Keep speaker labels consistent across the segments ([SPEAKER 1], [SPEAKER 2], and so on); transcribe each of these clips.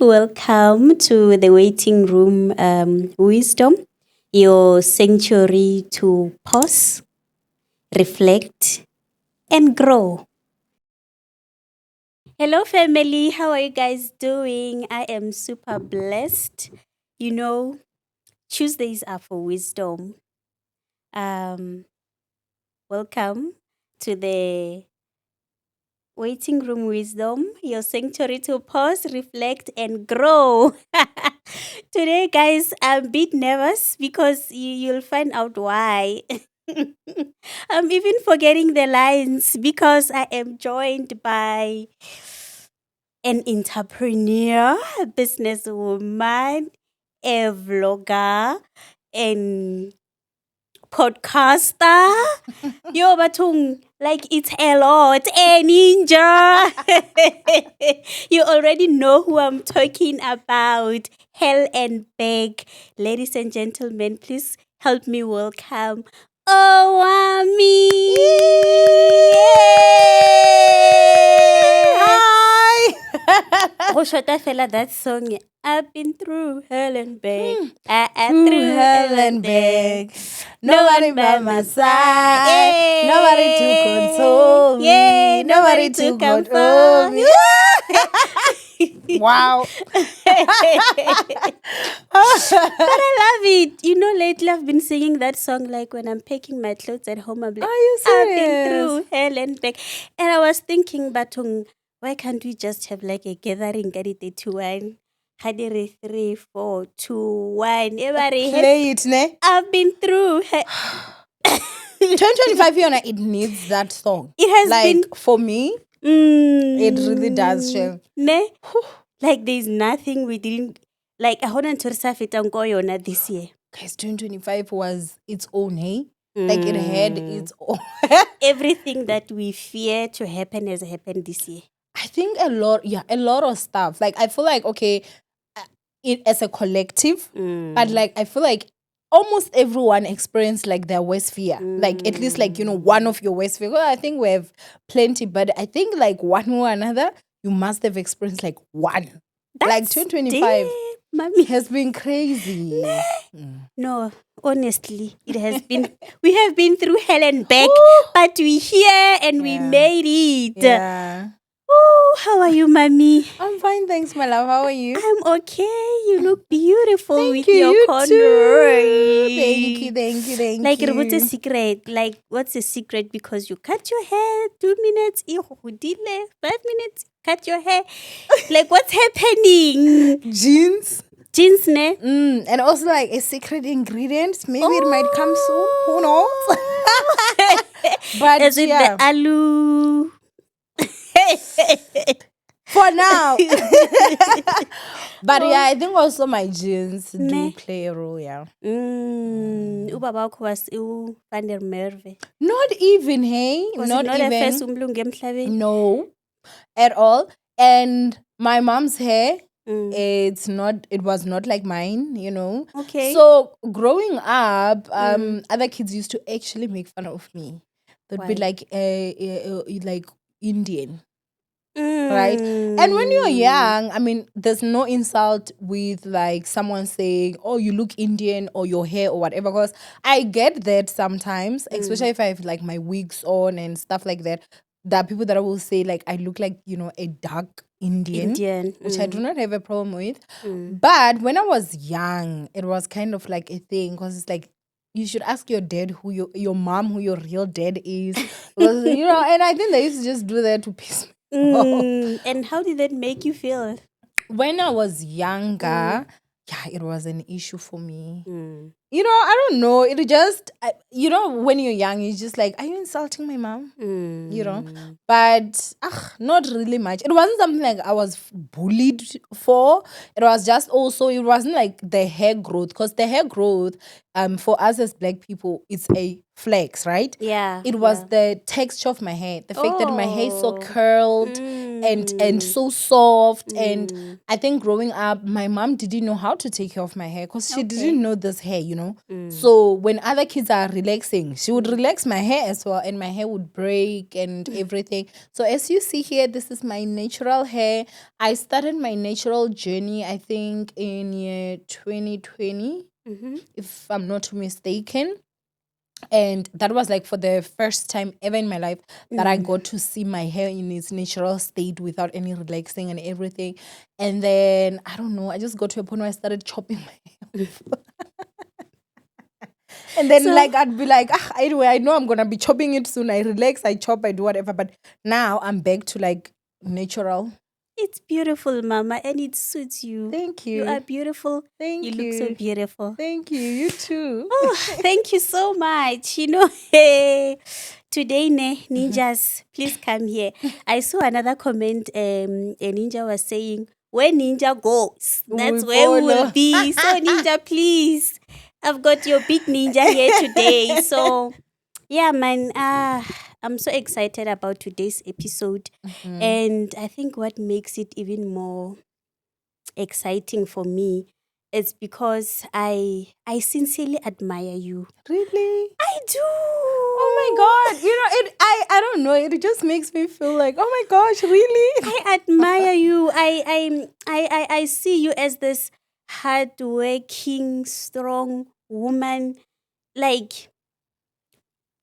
[SPEAKER 1] Welcome to the waiting room wisdom, your sanctuary to pause, reflect, and grow. Hello, family. How are you guys doing? I am super blessed. You know, Tuesdays are for wisdom. Um, Welcome to the waiting room wisdom, your sanctuary to pause, reflect, and grow. Today, guys, I'm a bit nervous because you'll find out why. I'm even forgetting the lines because I am joined by an entrepreneur, a businesswoman, a vlogger, and podcaster. Yo, Batung, like it's a lot. A ninja. You already know who I'm talking about. Hell and back. Ladies and gentlemen, please help me welcome Owami.
[SPEAKER 2] Hi.
[SPEAKER 1] Oh, shota fella, that song. I've been through hell and back.
[SPEAKER 2] Through hell and back. Nobody by my side. Nobody to console me.
[SPEAKER 1] Yeah,
[SPEAKER 2] Nobody to control me. Wow.
[SPEAKER 1] But I love it. You know, lately I've been singing that song like when I'm packing my clothes at home. I'm like,
[SPEAKER 2] Are you
[SPEAKER 1] I've been
[SPEAKER 2] serious?
[SPEAKER 1] through hell and back. And I was thinking, Batung, why can't we just have like a gathering? Kadite 2-1. Hadere 3, 4, 2, 1.
[SPEAKER 2] Play it, ne?
[SPEAKER 1] I've been through.
[SPEAKER 2] 2025, Fiona, it needs that song.
[SPEAKER 1] It has
[SPEAKER 2] like,
[SPEAKER 1] been.
[SPEAKER 2] for me, it really does, Shell.
[SPEAKER 1] Ne? Like there's nothing we didn't. Like, I hadn't told this year.
[SPEAKER 2] Guys, 2025 was its own, hey? Like, it had its own.
[SPEAKER 1] Everything that we fear to happen has happened this year.
[SPEAKER 2] I think a lot of stuff. Like, I feel like, okay, it as a collective, but like, I feel like almost everyone experienced like their worst fear. Like, at least like, one of your worst fear. Well, I think we have plenty, but I think like one or another, you must have experienced like one. Like 2025
[SPEAKER 1] Mommy.
[SPEAKER 2] has been crazy.
[SPEAKER 1] No, honestly, it has been. We have been through hell and back,
[SPEAKER 2] Ooh.
[SPEAKER 1] but we're here and we made it.
[SPEAKER 2] Yeah.
[SPEAKER 1] Oh, how are you, mommy?
[SPEAKER 2] I'm fine, thanks, my love. How are you?
[SPEAKER 1] I'm okay. You look beautiful
[SPEAKER 2] Thank
[SPEAKER 1] with
[SPEAKER 2] you,
[SPEAKER 1] your
[SPEAKER 2] you
[SPEAKER 1] cornrows.
[SPEAKER 2] too. Thank you.
[SPEAKER 1] Like, what's a secret? Like, what's a secret? Because you cut your hair 2 minutes, 5 minutes, cut your hair. Like, what's happening?
[SPEAKER 2] Jeans.
[SPEAKER 1] Jeans, ne?
[SPEAKER 2] And also like a secret ingredient. Maybe it might come soon. Who knows? But
[SPEAKER 1] is it
[SPEAKER 2] yeah,
[SPEAKER 1] the alu?
[SPEAKER 2] for now. But yeah, I think also my jeans do play a role. Yeah.
[SPEAKER 1] Ubaba wakho was Van der Merwe.
[SPEAKER 2] Not even, hey,
[SPEAKER 1] Was
[SPEAKER 2] not
[SPEAKER 1] it not
[SPEAKER 2] even.
[SPEAKER 1] a first umlungu emhlabeni?
[SPEAKER 2] No, at all. And my mom's hair. It was not like mine,
[SPEAKER 1] Okay.
[SPEAKER 2] So growing up, other kids used to actually make fun of me. They'd be like like Indian, right? And when you're young, I mean, there's no insult with like someone saying, oh, you look Indian or your hair or whatever, because I get that sometimes, especially if I have like my wigs on and stuff like that. There are people that I will say like I look like, a dark Indian. Which I do not have a problem with. But when I was young, it was kind of like a thing, because it's like, you should ask your dad your mom who your real dad is. Because, and I think they used to just do that to piss me off.
[SPEAKER 1] And how did that make you feel?
[SPEAKER 2] When I was younger, it was an issue for me. I don't know. It just, when you're young, you're just like, are you insulting my mom? But not really much. It wasn't something like I was bullied for. It was just also, it wasn't like the hair growth, because the hair growth, for us as Black people, it's a flex, right?
[SPEAKER 1] Yeah.
[SPEAKER 2] It was the texture of my hair, the fact that my hair is so curled. and so soft. And I think growing up, my mom didn't know how to take care of my hair because she didn't know this hair, you know. So when other kids are relaxing, she would relax my hair as well, and my hair would break and everything. So as you see here, this is my natural hair. I started my natural journey, I think, in year 2020, if I'm not mistaken. And that was like for the first time ever in my life that I got to see my hair in its natural state without any relaxing and everything. And then, I don't know, I just got to a point where I started chopping my hair off. And then,
[SPEAKER 1] So-
[SPEAKER 2] like, I'd be like, anyway, I know I'm going to be chopping it soon. I relax, I chop, I do whatever. But now I'm back to like natural.
[SPEAKER 1] It's beautiful, Mama, and it suits you.
[SPEAKER 2] Thank
[SPEAKER 1] You
[SPEAKER 2] you.
[SPEAKER 1] are beautiful.
[SPEAKER 2] Thank
[SPEAKER 1] You
[SPEAKER 2] you.
[SPEAKER 1] look so beautiful.
[SPEAKER 2] Thank you. You too.
[SPEAKER 1] Oh, thank you so much. You know, hey, today, ninjas, please come here. I saw another comment. A ninja was saying, "Where ninja goes, that's
[SPEAKER 2] We
[SPEAKER 1] where we will
[SPEAKER 2] follow."
[SPEAKER 1] be." So, ninja, please, I've got your big ninja here today. So, yeah, man. I'm so excited about today's episode, and I think what makes it even more exciting for me is because I sincerely admire you.
[SPEAKER 2] Really?
[SPEAKER 1] I do.
[SPEAKER 2] Oh my God. You know, I don't know. It just makes me feel like, oh my gosh, really?
[SPEAKER 1] I admire you. I see you as this hardworking, strong woman. Like,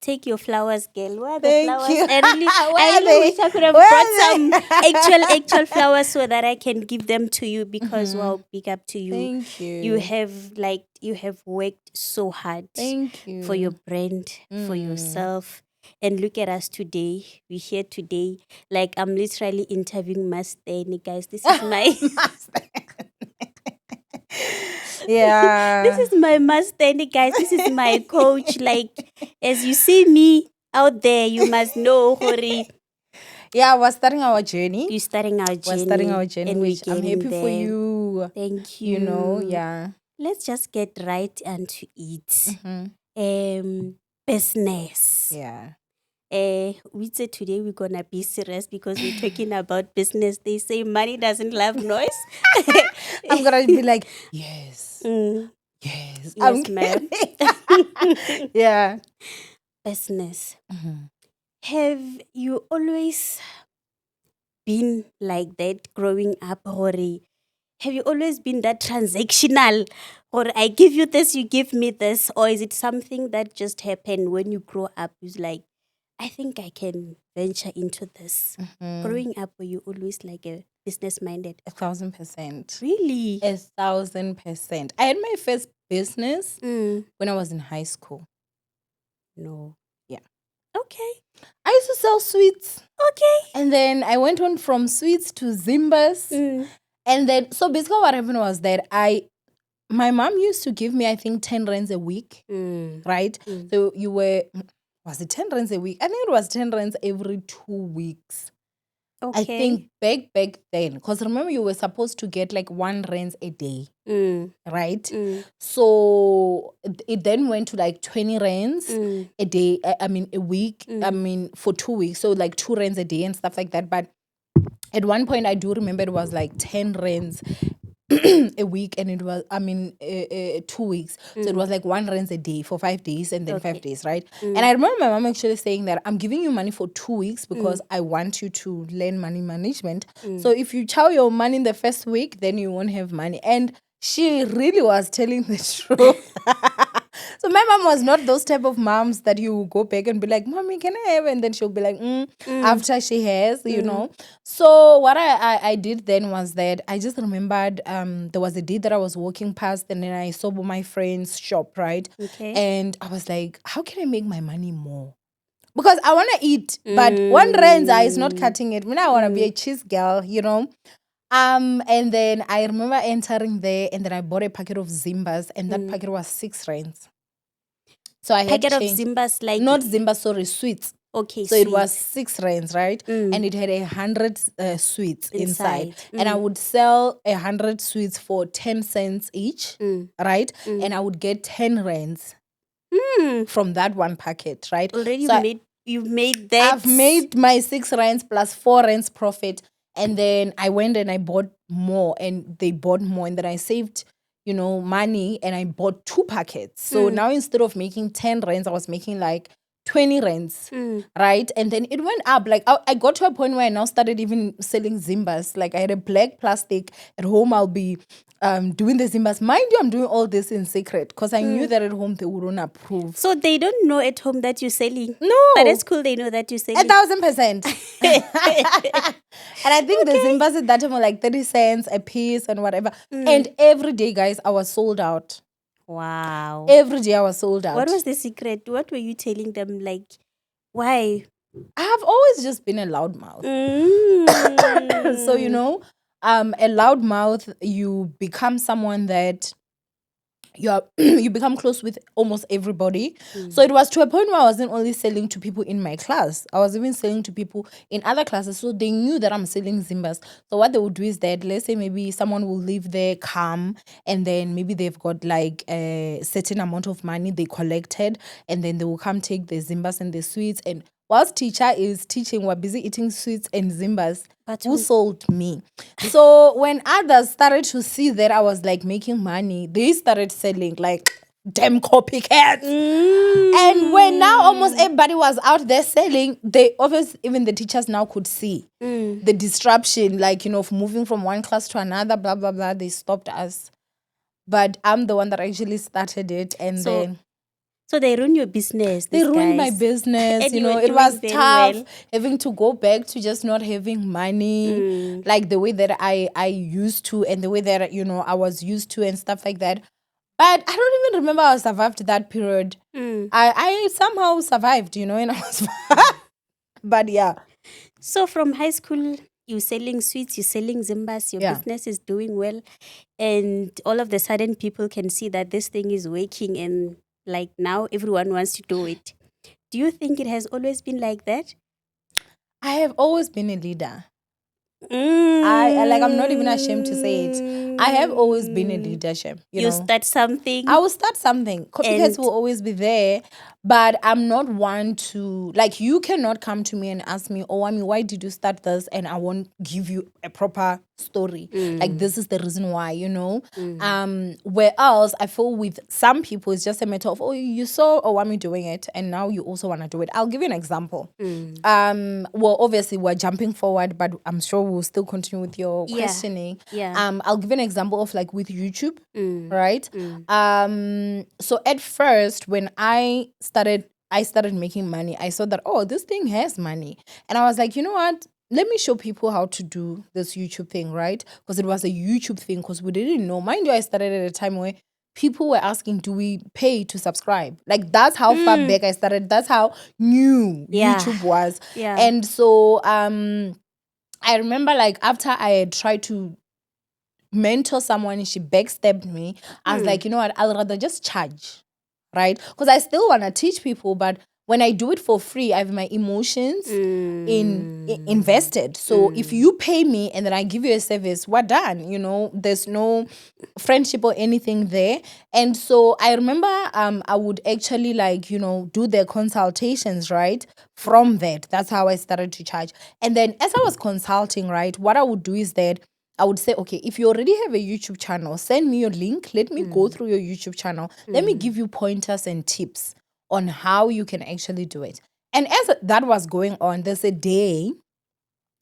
[SPEAKER 1] take your flowers, girl. Where are the
[SPEAKER 2] Thank
[SPEAKER 1] flowers?
[SPEAKER 2] you.
[SPEAKER 1] I
[SPEAKER 2] Where are
[SPEAKER 1] really
[SPEAKER 2] they?
[SPEAKER 1] wish I could have
[SPEAKER 2] Where
[SPEAKER 1] brought
[SPEAKER 2] are
[SPEAKER 1] some
[SPEAKER 2] they?
[SPEAKER 1] actual flowers so that I can give them to you because wow, big up to you.
[SPEAKER 2] Thank you.
[SPEAKER 1] You have worked so hard
[SPEAKER 2] Thank you.
[SPEAKER 1] for your brand, for yourself. And look at us today. We're here today. Like I'm literally interviewing Mastani, guys. This is my
[SPEAKER 2] Yeah.
[SPEAKER 1] this is my Mastani, guys. This is my coach. Like as you see me out there, you must know, Hori.
[SPEAKER 2] Yeah, we're starting our journey.
[SPEAKER 1] You're starting our journey.
[SPEAKER 2] We're starting our journey,
[SPEAKER 1] and
[SPEAKER 2] which
[SPEAKER 1] we're
[SPEAKER 2] I'm
[SPEAKER 1] getting
[SPEAKER 2] happy for
[SPEAKER 1] there.
[SPEAKER 2] you.
[SPEAKER 1] Thank you.
[SPEAKER 2] You know, yeah.
[SPEAKER 1] Let's just get right into it. Business.
[SPEAKER 2] Yeah.
[SPEAKER 1] We say today we're gonna be serious because we're talking about business. They say money doesn't love noise.
[SPEAKER 2] I'm gonna be like, yes.
[SPEAKER 1] Mm,
[SPEAKER 2] Yes.
[SPEAKER 1] yes, ma'am.
[SPEAKER 2] kidding. Yeah.
[SPEAKER 1] Business. Have you always been like that growing up, Hori? Have you always been that transactional? Or I give you this, you give me this? Or is it something that just happened when you grow up? It's like, I think I can venture into this. Growing up, were you always like a business minded?
[SPEAKER 2] 1,000%.
[SPEAKER 1] Really?
[SPEAKER 2] 1,000%. I had my first business when I was in high school.
[SPEAKER 1] No.
[SPEAKER 2] Yeah.
[SPEAKER 1] Okay.
[SPEAKER 2] I used to sell sweets.
[SPEAKER 1] Okay.
[SPEAKER 2] And then I went on from sweets to Zimbas. And then, so basically what happened was that my mom used to give me, I think, 10 rands a week, right? So was it 10 rands a week? I think it was 10 rands every 2 weeks.
[SPEAKER 1] Okay.
[SPEAKER 2] I think back then, because remember you were supposed to get like 1 rands a day, right? So it then went to like 20 rands a day, a week, for 2 weeks. So like 2 rands a day and stuff like that. But at one point, I do remember it was like 10 rands a week, and it was 2 weeks, so it was like 1 rands a day for 5 days and then 5 days, right? And I remember my mom actually saying that I'm giving you money for 2 weeks because I want you to learn money management. So if you chow your money in the first week, then you won't have money. And she really was telling the truth. So my mom was not those type of moms that you go back and be like, "Mommy, can I have?" And then she'll be like, after she has, you know. So what I did then was that I just remembered there was a day that I was walking past and then I saw my friend's shop, right?
[SPEAKER 1] Okay.
[SPEAKER 2] And I was like, how can I make my money more? Because I want to eat, but 1 rand is not cutting it. I want to be a cheese girl, you know. And then I remember entering there and then I bought a packet of Zimbas and that packet was 6 rands. So I had
[SPEAKER 1] Packet of
[SPEAKER 2] changed.
[SPEAKER 1] Zimbas, like
[SPEAKER 2] Not Zimbas, sorry, sweets.
[SPEAKER 1] okay.
[SPEAKER 2] So it was 6 rands, right? And it had 100 sweets inside. And I would sell 100 sweets for 10 cents each, right? And I would get 10 rands from that one packet, right?
[SPEAKER 1] Already
[SPEAKER 2] so
[SPEAKER 1] you've made that.
[SPEAKER 2] I've made my 6 rands plus 4 rands profit. And then I went and I bought more, and they bought more, and then I saved, money, and I bought 2 packets. So now instead of making 10 rands, I was making like 20 rands, right? And then it went up. Like I got to a point where I now started even selling Zimbas. Like I had a black plastic at home. I'll be doing the Zimbas. Mind you, I'm doing all this in secret because I knew that at home they wouldn't approve.
[SPEAKER 1] So they don't know at home that you're selling?
[SPEAKER 2] No.
[SPEAKER 1] But it's cool they know that you're selling.
[SPEAKER 2] 1,000%. And I think the Zimbas at that time were like 30 cents a piece and whatever. And every day, guys, I was sold out.
[SPEAKER 1] Wow.
[SPEAKER 2] Every day I was sold out.
[SPEAKER 1] What was the secret? What were you telling them? Like, why?
[SPEAKER 2] I have always just been a loudmouth. So, a loudmouth, you become someone that you become close with almost everybody. So it was to a point where I wasn't only selling to people in my class. I was even selling to people in other classes. So they knew that I'm selling Zimbas. So what they would do is that, let's say maybe someone will live there, come, and then maybe they've got like a certain amount of money they collected, and then they will come take the Zimbas and the sweets. And whilst teacher is teaching, we're busy eating sweets and Zimbas. But who sold me? So when others started to see that I was like making money, they started selling like damn copycats. And when now almost everybody was out there selling, they obviously, even the teachers now could see the disruption, like, of moving from one class to another, blah, blah, blah. They stopped us. But I'm the one that actually started it. And then...
[SPEAKER 1] So they ruined your business.
[SPEAKER 2] They ruined my business. It was tough having to go back to just not having money, like the way that I used to, and the way that, I was used to and stuff like that. But I don't even remember how I survived that period. I somehow survived, and I was but yeah.
[SPEAKER 1] So from high school, you're selling sweets, you're selling Zimbas, your business is doing well. And all of a sudden, people can see that this thing is working, and like now everyone wants to do it. Do you think it has always been like that?
[SPEAKER 2] I have always been a leader. I'm not even ashamed to say it. I have always been a leadership.
[SPEAKER 1] You start something.
[SPEAKER 2] I will start something. Copycats will always be there, but I'm not one to, like, you cannot come to me and ask me, oh, why did you start this? And I won't give you a proper story. Like, this is the reason why, where else I feel with some people, it's just a matter of, oh, you saw Owami doing it, and now you also want to do it. I'll give you an example. Well, obviously, we're jumping forward, but I'm sure we'll still continue with your questioning. I'll give you an example of, like, with YouTube, right? So at first, when I started making money, I saw that, oh, this thing has money. And I was like, you know what? Let me show people how to do this YouTube thing, right? Because it was a YouTube thing, because we didn't know. Mind you, I started at a time where people were asking, do we pay to subscribe? Like, that's how far back I started. That's how new YouTube was. And so I remember, like, after I had tried to mentor someone and she backstabbed me, I was like, you know what? I'll rather just charge, right? Because I still want to teach people, but when I do it for free, I have my emotions invested. So if you pay me and then I give you a service, we're done. There's no friendship or anything there. And so I remember I would actually, like, do their consultations, right? From that, that's how I started to charge. And then as I was consulting, right, what I would do is that I would say, okay, if you already have a YouTube channel, send me your link. Let me go through your YouTube channel. Let me give you pointers and tips on how you can actually do it. And as that was going on, there's a day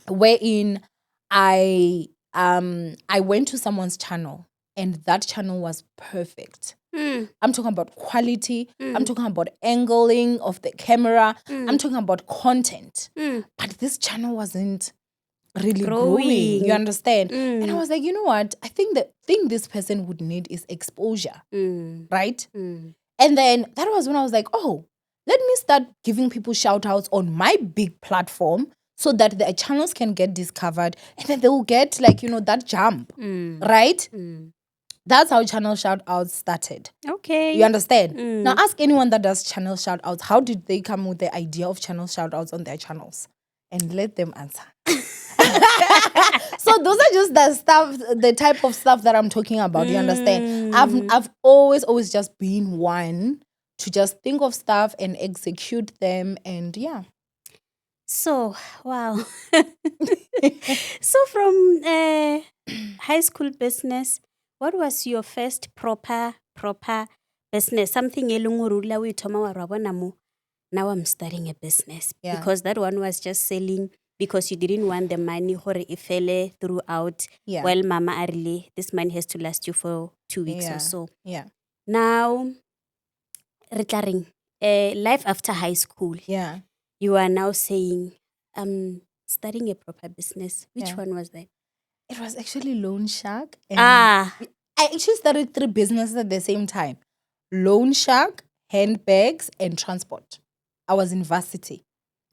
[SPEAKER 2] wherein I went to someone's channel, and that channel was perfect. I'm talking about quality. I'm talking about angling of the camera. I'm talking about content. But this channel wasn't really growing. You understand? And I was like, you know what? I think the thing this person would need is exposure, right? And then that was when I was like, oh, let me start giving people shout outs on my big platform so that their channels can get discovered, and then they will get, like, that jump, right? That's how channel shout outs started.
[SPEAKER 1] Okay.
[SPEAKER 2] You understand? Now ask anyone that does channel shout outs, how did they come with the idea of channel shout outs on their channels? And let them answer. So those are just the type of stuff that I'm talking about. You understand? I've always just been one to just think of stuff and execute them, and yeah.
[SPEAKER 1] So, wow. So from high school business, what was your first proper business? Something e leng gore o dula o e thoma wa re wa bona mo, now I'm starting a business.
[SPEAKER 2] Yeah.
[SPEAKER 1] Because that one was just selling because you didn't want the money gore e fele throughout.
[SPEAKER 2] Yeah.
[SPEAKER 1] Well, mama a really, this money has to last you for 2 weeks or so.
[SPEAKER 2] Yeah.
[SPEAKER 1] Now, re tla reng, life after high school,
[SPEAKER 2] Yeah.
[SPEAKER 1] you are now saying, starting a proper business. Which
[SPEAKER 2] Yeah.
[SPEAKER 1] one was that?
[SPEAKER 2] It was actually Loan Shark. And
[SPEAKER 1] Ah,
[SPEAKER 2] I actually started 3 businesses at the same time. Loan Shark, handbags, and transport. I was in varsity.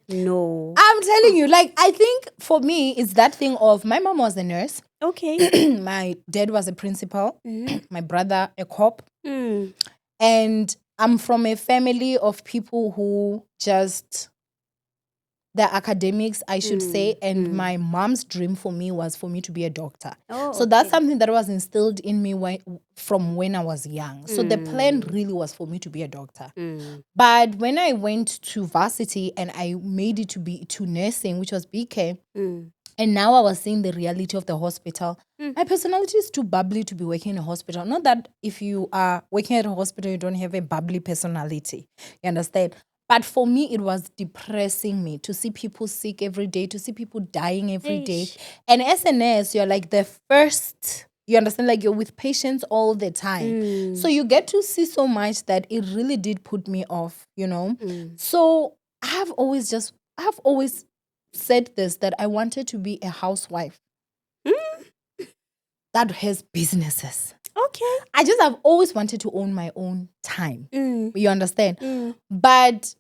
[SPEAKER 1] no.
[SPEAKER 2] I'm telling you, like, I think for me, it's that thing of my mom was a nurse.
[SPEAKER 1] Okay.
[SPEAKER 2] My dad was a principal.
[SPEAKER 1] Mhm.
[SPEAKER 2] My brother, a cop.
[SPEAKER 1] Mm.
[SPEAKER 2] And I'm from a family of people who just, the academics, I should say. And my mom's dream for me was for me to be a doctor.
[SPEAKER 1] Oh,
[SPEAKER 2] So that's
[SPEAKER 1] okay.
[SPEAKER 2] something that was instilled in me from when I was young. So the plan really was for me to be a doctor.
[SPEAKER 1] Mm.
[SPEAKER 2] But when I went to varsity and I made it to nursing, which was BK,
[SPEAKER 1] Mm.
[SPEAKER 2] and now I was seeing the reality of the hospital. My personality is too bubbly to be working in a hospital. Not that if you are working at a hospital, you don't have a bubbly personality. You understand? But for me, it was depressing me to see people sick every day, to see people dying every day.
[SPEAKER 1] Eish.
[SPEAKER 2] And as a nurse, you're like the first, you understand, like you're with patients all the time. So you get to see so much that it really did put me off, you know? So I've always said this, that I wanted to be a housewife that has businesses.
[SPEAKER 1] Okay.
[SPEAKER 2] I've always wanted to own my own time. You understand? But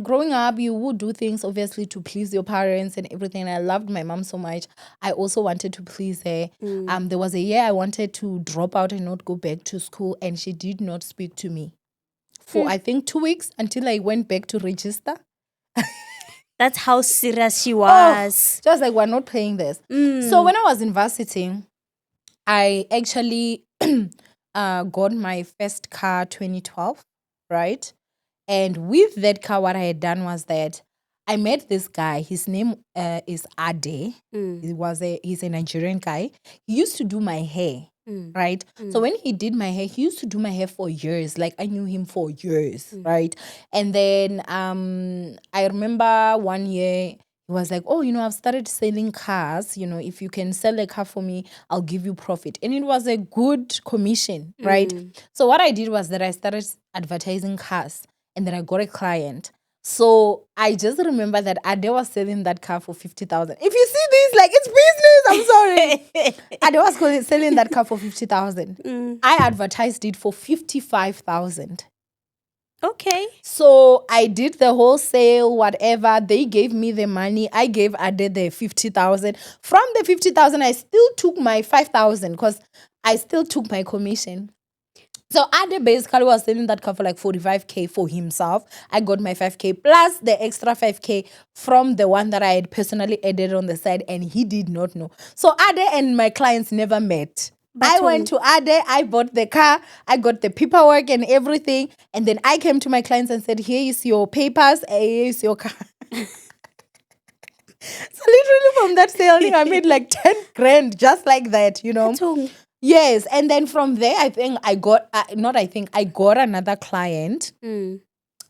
[SPEAKER 2] growing up, you would do things obviously to please your parents and everything. I loved my mom so much. I also wanted to please her. There was a year I wanted to drop out and not go back to school, and she did not speak to me for I think 2 weeks until I went back to register.
[SPEAKER 1] That's how serious she
[SPEAKER 2] Oh,
[SPEAKER 1] was.
[SPEAKER 2] just like, we're not playing this. So when I was in varsity, I actually got my first car 2012, right? And with that car, what I had done was that I met this guy. His name is Ade. He's a Nigerian guy. He used to do my hair, right? So when he did my hair, he used to do my hair for years. Like, I knew him for years, right? And then I remember one year he was like, oh, I've started selling cars. If you can sell a car for me, I'll give you profit. And it was a good commission, right? So what I did was that I started advertising cars, and then I got a client. So I just remember that Ade was selling that car for 50,000. If you see this, like, it's business. I'm sorry. Ade was selling that car for 50,000. I advertised it for 55,000.
[SPEAKER 1] Okay.
[SPEAKER 2] So I did the wholesale, whatever. They gave me the money. I gave Ade the 50,000. From the 50,000, I still took my 5,000 because I still took my commission. So Ade basically was selling that car for like 45K for himself. I got my 5K plus the extra 5K from the one that I had personally added on the side, and he did not know. So Ade and my clients never met. I went to Ade, I bought the car, I got the paperwork and everything, and then I came to my clients and said, here is your papers, here is your car. So literally from that sale, I made like 10 grand just like that, Yes, and then from there, I think I got, I got another client. And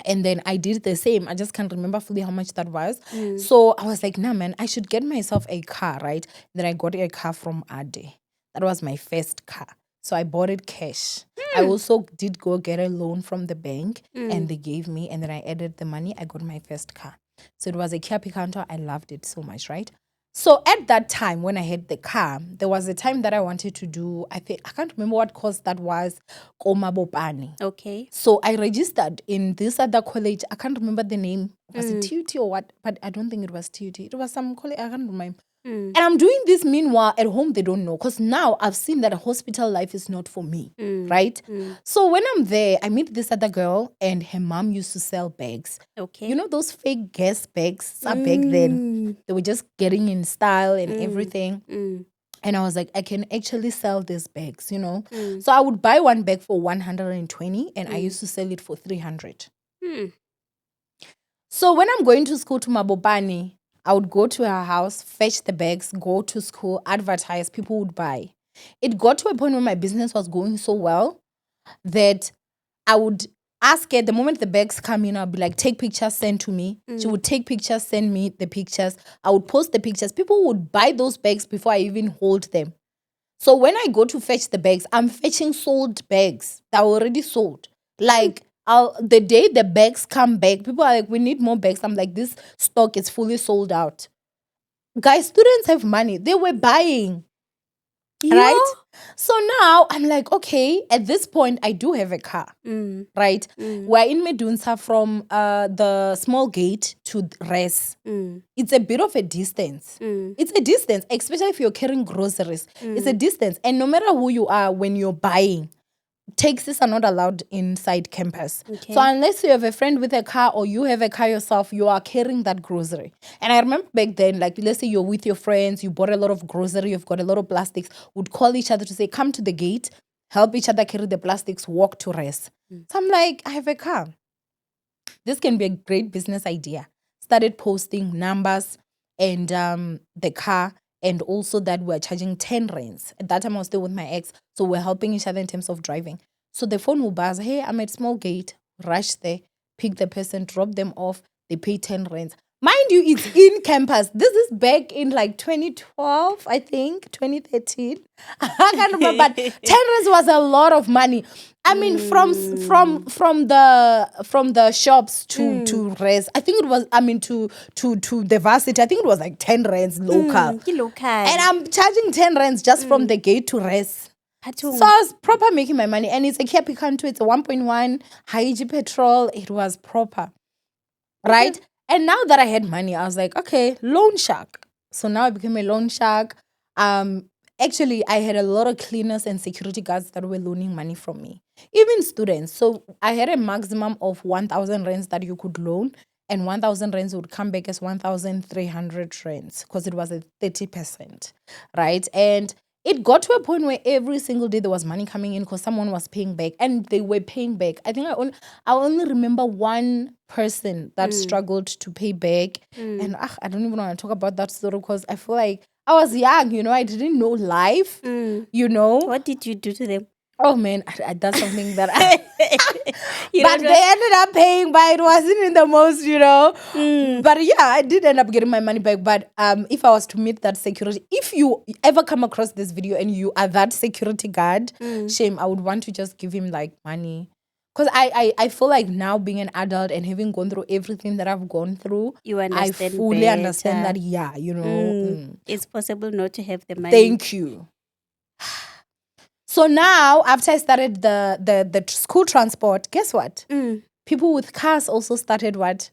[SPEAKER 2] then I did the same. I just can't remember fully how much that was. So I was like, nah, man, I should get myself a car, right? Then I got a car from Ade. That was my first car. So I bought it cash. I also did go get a loan from the bank, and they gave me, and then I added the money. I got my first car. So it was a Kia Picanto. I loved it so much, right? So at that time, when I had the car, there was a time that I wanted to do, I can't remember what course that was, Komabopani.
[SPEAKER 1] Okay.
[SPEAKER 2] So I registered in this other college. I can't remember the name. Was it TUT or what? But I don't think it was TUT. It was some college. I can't remember. And I'm doing this meanwhile at home. They don't know, because now I've seen that hospital life is not for me, right? So when I'm there, I meet this other girl, and her mom used to sell bags.
[SPEAKER 1] Okay.
[SPEAKER 2] You know those fake gas bags? Back then, they were just getting in style and everything. And I was like, I can actually sell these bags, So I would buy one bag for 120, and I used to sell it for 300. So when I'm going to school to Mabopani, I would go to her house, fetch the bags, go to school, advertise, people would buy. It got to a point where my business was going so well that I would ask her the moment the bags come in, I'll be like, take pictures, send to me. She would take pictures, send me the pictures. I would post the pictures. People would buy those bags before I even hold them. So when I go to fetch the bags, I'm fetching sold bags that are already sold. Like the day the bags come back, people are like, we need more bags. I'm like, this stock is fully sold out. Guys, students have money. They were buying.
[SPEAKER 1] Yo.
[SPEAKER 2] Right? So now I'm like, okay, at this point, I do have a car. Right? We're in Medunsa from the small gate to Res. It's a bit of a distance. It's a distance, especially if you're carrying groceries. It's a distance. And no matter who you are when you're buying, taxis are not allowed inside campus.
[SPEAKER 1] Okay.
[SPEAKER 2] So unless you have a friend with a car or you have a car yourself, you are carrying that grocery. And I remember back then, like, let's say you're with your friends, you bought a lot of grocery, you've got a lot of plastics, would call each other to say, come to the gate, help each other carry the plastics, walk to rest. So I'm like, I have a car. This can be a great business idea. Started posting numbers and the car, and also that we're charging 10 rands. At that time, I was still with my ex, so we're helping each other in terms of driving. So the phone will buzz, hey, I'm at small gate, rush there, pick the person, drop them off, they pay 10 rands. Mind you, it's in campus. This is back in like 2012, I think, 2013. I can't remember, but 10 rands was a lot of money. I mean, from the shops to res, I think it was. I mean, to the varsity, I think it was like 10 rands local. And I'm charging 10 rands just from the gate to res. So I was proper making my money, and it's a Capricorn too. It's a 1.1 high G petrol. It was proper, right? And now that I had money, I was like, okay, loan shark. So now I became a loan shark. Actually, I had a lot of cleaners and security guards that were loaning money from me, even students. So I had a maximum of 1,000 rands that you could loan, and 1,000 rands would come back as 1,300 rands because it was a 30%, right? And it got to a point where every single day there was money coming in because someone was paying back, and they were paying back. I think I only remember one person that struggled to pay back, and I don't even want to talk about that story because I feel like I was young, I didn't know life,
[SPEAKER 1] What did you do to them?
[SPEAKER 2] Oh man, that's something that but they ended up paying, but it wasn't in the most. But yeah, I did end up getting my money back. But if I was to meet that security, if you ever come across this video and you are that security guard, shame, I would want to just give him like money. Because I feel like now being an adult and having gone through everything that I've gone through, I fully understand that,
[SPEAKER 1] it's possible not to have the money.
[SPEAKER 2] Thank you. So now, after I started the school transport, guess what? People with cars also started what?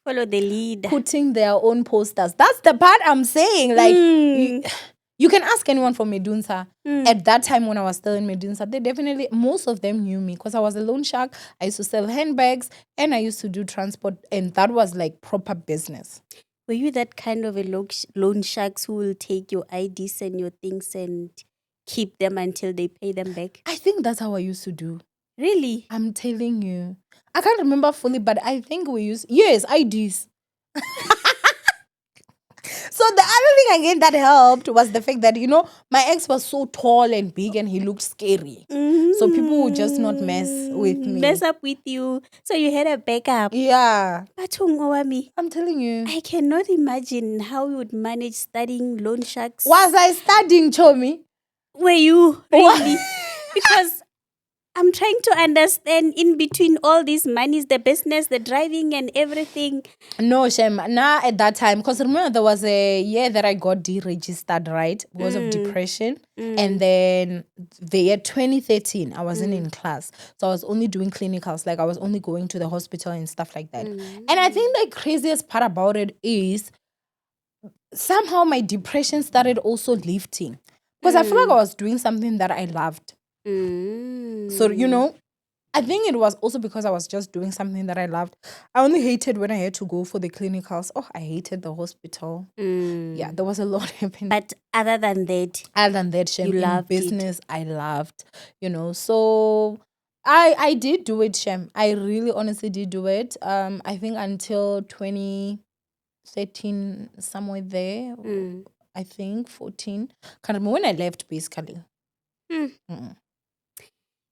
[SPEAKER 1] Follow the lead.
[SPEAKER 2] Putting their own posters. That's the part I'm saying. Like, you can ask anyone from Medunsa. At that time when I was still in Medunsa, they definitely, most of them knew me because I was a loan shark. I used to sell handbags and I used to do transport, and that was like proper business.
[SPEAKER 1] Were you that kind of a loan sharks who will take your IDs and your things and keep them until they pay them back?
[SPEAKER 2] I think that's how I used to do.
[SPEAKER 1] Really?
[SPEAKER 2] I'm telling you. I can't remember fully, but I think we used, yes, IDs. So the other thing again that helped was the fact that, my ex was so tall and big and he looked scary. So people would just not mess with me.
[SPEAKER 1] Mess up with you. So you had a backup.
[SPEAKER 2] Yeah.
[SPEAKER 1] But I'm
[SPEAKER 2] telling you.
[SPEAKER 1] I cannot imagine how you would manage studying loan sharks.
[SPEAKER 2] Was I studying, Chomi?
[SPEAKER 1] Were you? Really? Because I'm trying to understand in between all these monies, the business, the driving and everything.
[SPEAKER 2] No, Shem. Nah, at that time, because remember there was a year that I got deregistered, right? Because of depression. And then the year 2013, I wasn't in class. So I was only doing clinicals. Like I was only going to the hospital and stuff like that. And I think the craziest part about it is somehow my depression started also lifting. Because I feel like I was doing something that I loved. So, I think it was also because I was just doing something that I loved. I only hated when I had to go for the clinicals. Oh, I hated the hospital. Yeah, there was a lot happening.
[SPEAKER 1] But other than that,
[SPEAKER 2] Shem,
[SPEAKER 1] you loved
[SPEAKER 2] business, I loved, So I did do it, Shem. I really honestly did do it. I think until 13, somewhere there.
[SPEAKER 1] Mm.
[SPEAKER 2] I think 14. Can't remember when I left, basically.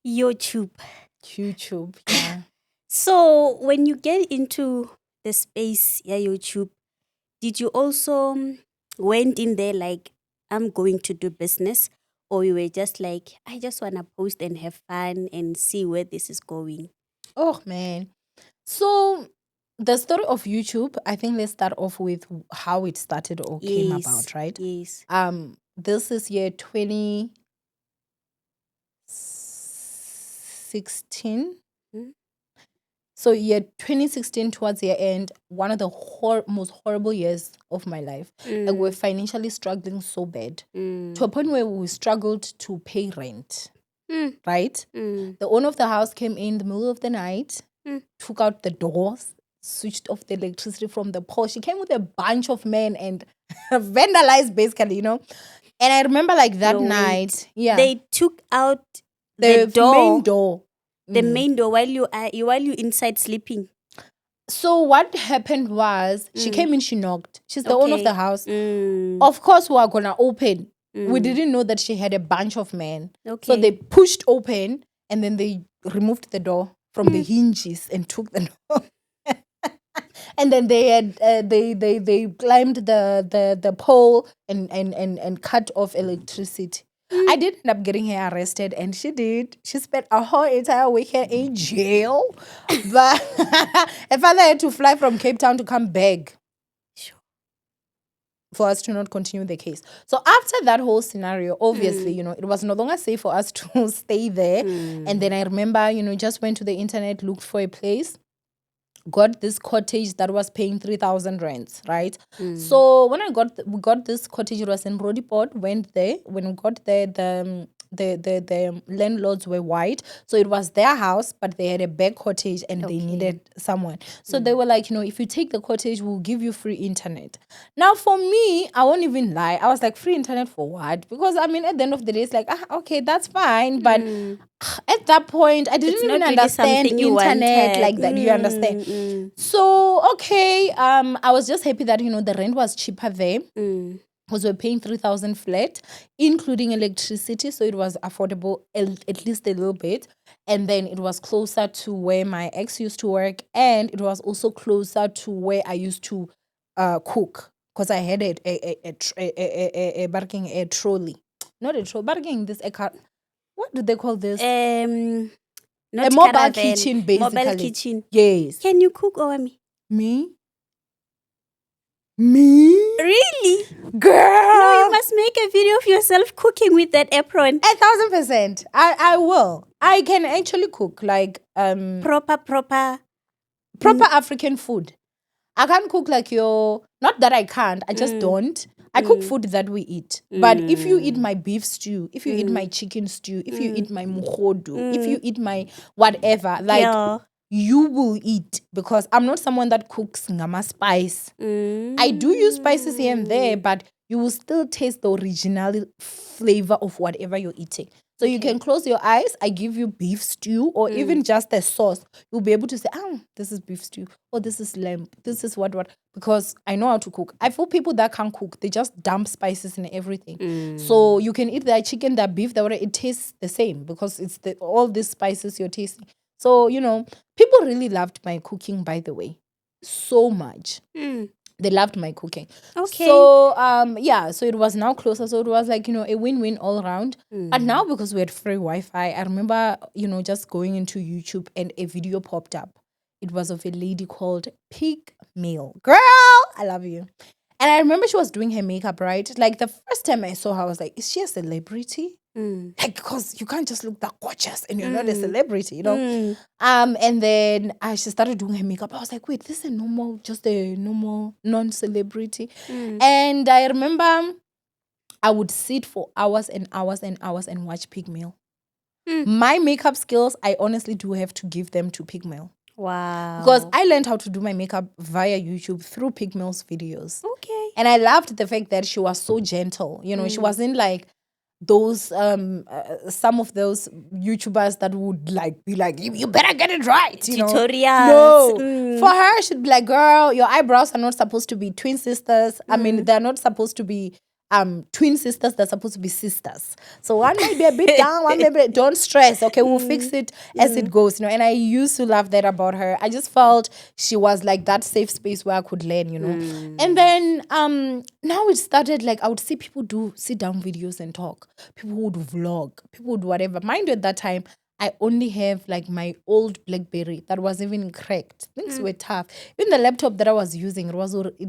[SPEAKER 1] YouTube.
[SPEAKER 2] YouTube, yeah.
[SPEAKER 1] So when you get into the space, yeah, YouTube, did you also went in there like, I'm going to do business? Or you were just like, I just want to post and have fun and see where this is going?
[SPEAKER 2] Oh, man. So the story of YouTube, I think let's start off with how it started or came
[SPEAKER 1] Yes.
[SPEAKER 2] about, right?
[SPEAKER 1] Yes.
[SPEAKER 2] This is year 2016.
[SPEAKER 1] Mm.
[SPEAKER 2] So year 2016 towards the end, one of the most horrible years of my life. Like we're financially struggling so bad to a point where we struggled to pay rent, right? The owner of the house came in the middle of the night, took out the doors, switched off the electricity from the pole. She came with a bunch of men and vandalized, basically, you know. And I remember like that
[SPEAKER 1] No, wait.
[SPEAKER 2] night, yeah,
[SPEAKER 1] They took out
[SPEAKER 2] the
[SPEAKER 1] door,
[SPEAKER 2] main door.
[SPEAKER 1] the main door while you inside sleeping.
[SPEAKER 2] So what happened was she came in, she knocked. She's the owner of
[SPEAKER 1] Okay.
[SPEAKER 2] the house. Of course, we are gonna open. We didn't know that she had a bunch of men.
[SPEAKER 1] Okay.
[SPEAKER 2] So they pushed open and then they removed the door from the hinges and took the door. And then they had they climbed the pole and cut off electricity. I did end up getting her arrested, and she did. She spent a whole entire weekend in jail. But her father had to fly from Cape Town to come back for us to not continue the case. So after that whole scenario, obviously, you know, it was no longer safe for us to stay there. And then I remember, you know, just went to the internet, looked for a place, got this cottage that was paying 3,000 rands, right? So when we got this cottage, it was in Rodiport. Went there. When we got there, the landlords were white, so it was their house, but they had a back cottage and they needed someone. So they were like, you know, if you take the cottage, we'll give you free internet. Now for me, I won't even lie. I was like, free internet for what? Because I mean, at the end of the day, it's like, okay, that's fine, but at that point, I didn't even
[SPEAKER 1] really
[SPEAKER 2] understand
[SPEAKER 1] something you
[SPEAKER 2] internet
[SPEAKER 1] wanted.
[SPEAKER 2] like that. You understand? So okay, I was just happy that, you know, the rent was cheaper there. Because we're paying 3,000 flat, including electricity, so it was affordable at least a little bit. And then it was closer to where my ex used to work, and it was also closer to where I used to cook, because I had a barking a trolley, not a trolley, barking this a car. What do they call this?
[SPEAKER 1] Not
[SPEAKER 2] A mobile
[SPEAKER 1] caravan,
[SPEAKER 2] kitchen, basically.
[SPEAKER 1] mobile kitchen.
[SPEAKER 2] Yes.
[SPEAKER 1] Can you cook, Owami?
[SPEAKER 2] Me?
[SPEAKER 1] Really?
[SPEAKER 2] Girl.
[SPEAKER 1] No, you must make a video of yourself cooking with that apron.
[SPEAKER 2] 1,000%. I will. I can actually cook like
[SPEAKER 1] Proper.
[SPEAKER 2] African food. I can't cook like your, not that I can't, I just don't. I cook food that we eat. But if you eat my beef stew, if you eat my chicken stew, if you eat my muhodu, if you eat my whatever, like
[SPEAKER 1] Yeah.
[SPEAKER 2] you will eat, because I'm not someone that cooks ngama spice. I do use spices here and there, but you will still taste the original flavor of whatever you're eating. So you can close your eyes, I give you beef stew, or even just a sauce. You'll be able to say, this is beef stew, or this is lamb, this is what, because I know how to cook. I feel people that can't cook, they just dump spices in everything. So you can eat their chicken, their beef, it tastes the same, because it's all these spices you're tasting. So, you know, people really loved my cooking, by the way, so much. They loved my cooking.
[SPEAKER 1] Okay.
[SPEAKER 2] So, so it was now closer. So it was like, you know, a win-win all around. But now, because we had free Wi-Fi, I remember, you know, just going into YouTube and a video popped up. It was of a lady called Pig Mail. Girl, I love you. And I remember she was doing her makeup, right? Like the first time I saw her, I was like, is she a celebrity? Like, because you can't just look that gorgeous and you're not a celebrity, you know? And then she started doing her makeup. I was like, wait, this is just a normal non-celebrity. And I remember I would sit for hours and hours and hours and watch Pigmail. My makeup skills, I honestly do have to give them to Pigmail.
[SPEAKER 1] Wow.
[SPEAKER 2] Because I learned how to do my makeup via YouTube through Pigmail's videos.
[SPEAKER 1] Okay.
[SPEAKER 2] And I loved the fact that she was so gentle. You know, she wasn't like, those some of those YouTubers that would like be like, you better get it right, you know.
[SPEAKER 1] Tutorials.
[SPEAKER 2] No. For her, she'd be like, girl, your eyebrows are not supposed to be twin sisters. I mean, they're not supposed to be twin sisters, they're supposed to be sisters. So one may be a bit down, one may be, don't stress. Okay, we'll fix it as it goes, you know. And I used to love that about her. I just felt she was like that safe space where I could learn, you know. And then now it started like I would see people do sit down videos and talk. People would vlog, people would whatever. Mind you, at that time, I only have like my old BlackBerry that was even cracked. Things were tough. Even the laptop that I was using, it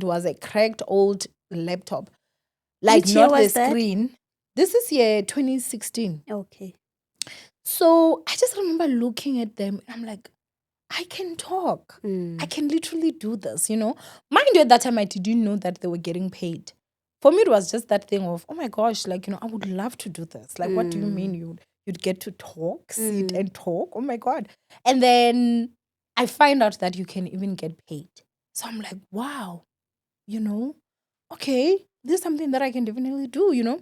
[SPEAKER 2] was a cracked old laptop. Like
[SPEAKER 1] Which year
[SPEAKER 2] not the
[SPEAKER 1] was that?
[SPEAKER 2] screen. This is year 2016.
[SPEAKER 1] Okay.
[SPEAKER 2] So I just remember looking at them and I'm like, I can talk. I can literally do this, you know. Mind you, at that time I didn't know that they were getting paid. For me, it was just that thing of, oh my gosh, like, you know, I would love to do this. Like, what do you mean you'd get to talk, sit and talk? Oh my God. And then I find out that you can even get paid. So I'm like, wow, you know, okay, this is something that I can definitely do, you know.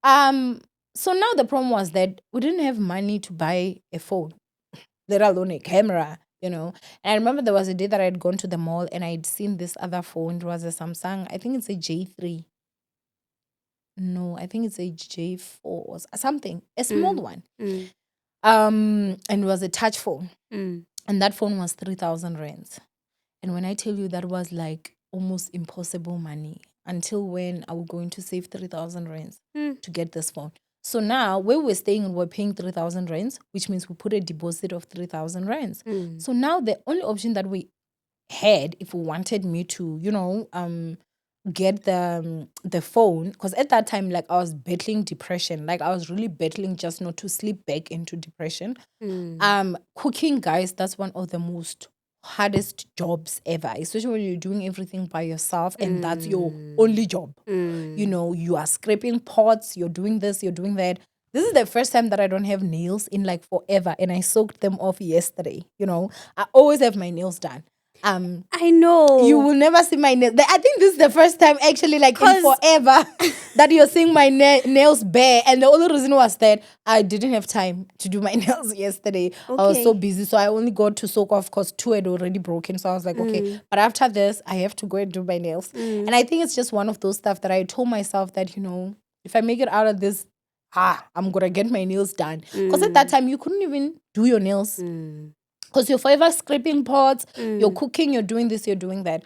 [SPEAKER 2] So now the problem was that we didn't have money to buy a phone, let alone a camera, you know. And I remember there was a day that I had gone to the mall and I'd seen this other phone. It was a Samsung. I think it's a J3. No, I think it's a J4 or something, a small one. And it was a touch phone. And that phone was 3,000 rands. And when I tell you that was like almost impossible money until when I was going to save 3,000 rands to get this phone. So now where we're staying, we're paying 3,000 rands, which means we put a deposit of 3,000 rands. So now the only option that we had, if we wanted me to, you know, get the phone, because at that time, like, I was battling depression. Like, I was really battling just not to slip back into depression. Cooking, guys, that's one of the most hardest jobs ever, especially when you're doing everything by yourself and that's your only job. You know, you are scraping pots, you're doing this, you're doing that. This is the first time that I don't have nails in like forever, and I soaked them off yesterday. You know, I always have my nails done.
[SPEAKER 1] I know.
[SPEAKER 2] You will never see my nails. I think this is the first time actually, like, in forever, that you're seeing my nails bare. And the only reason was that I didn't have time to do my nails yesterday. I was so busy. So I only got to soak off because two had already broken. So I was like, okay. But after this, I have to go and do my nails. And I think it's just one of those stuff that I told myself that, you know, if I make it out of this, I'm going to get my nails done. Because at that time, you couldn't even do your nails. Because you're forever scraping pots, you're cooking, you're doing this, you're doing that.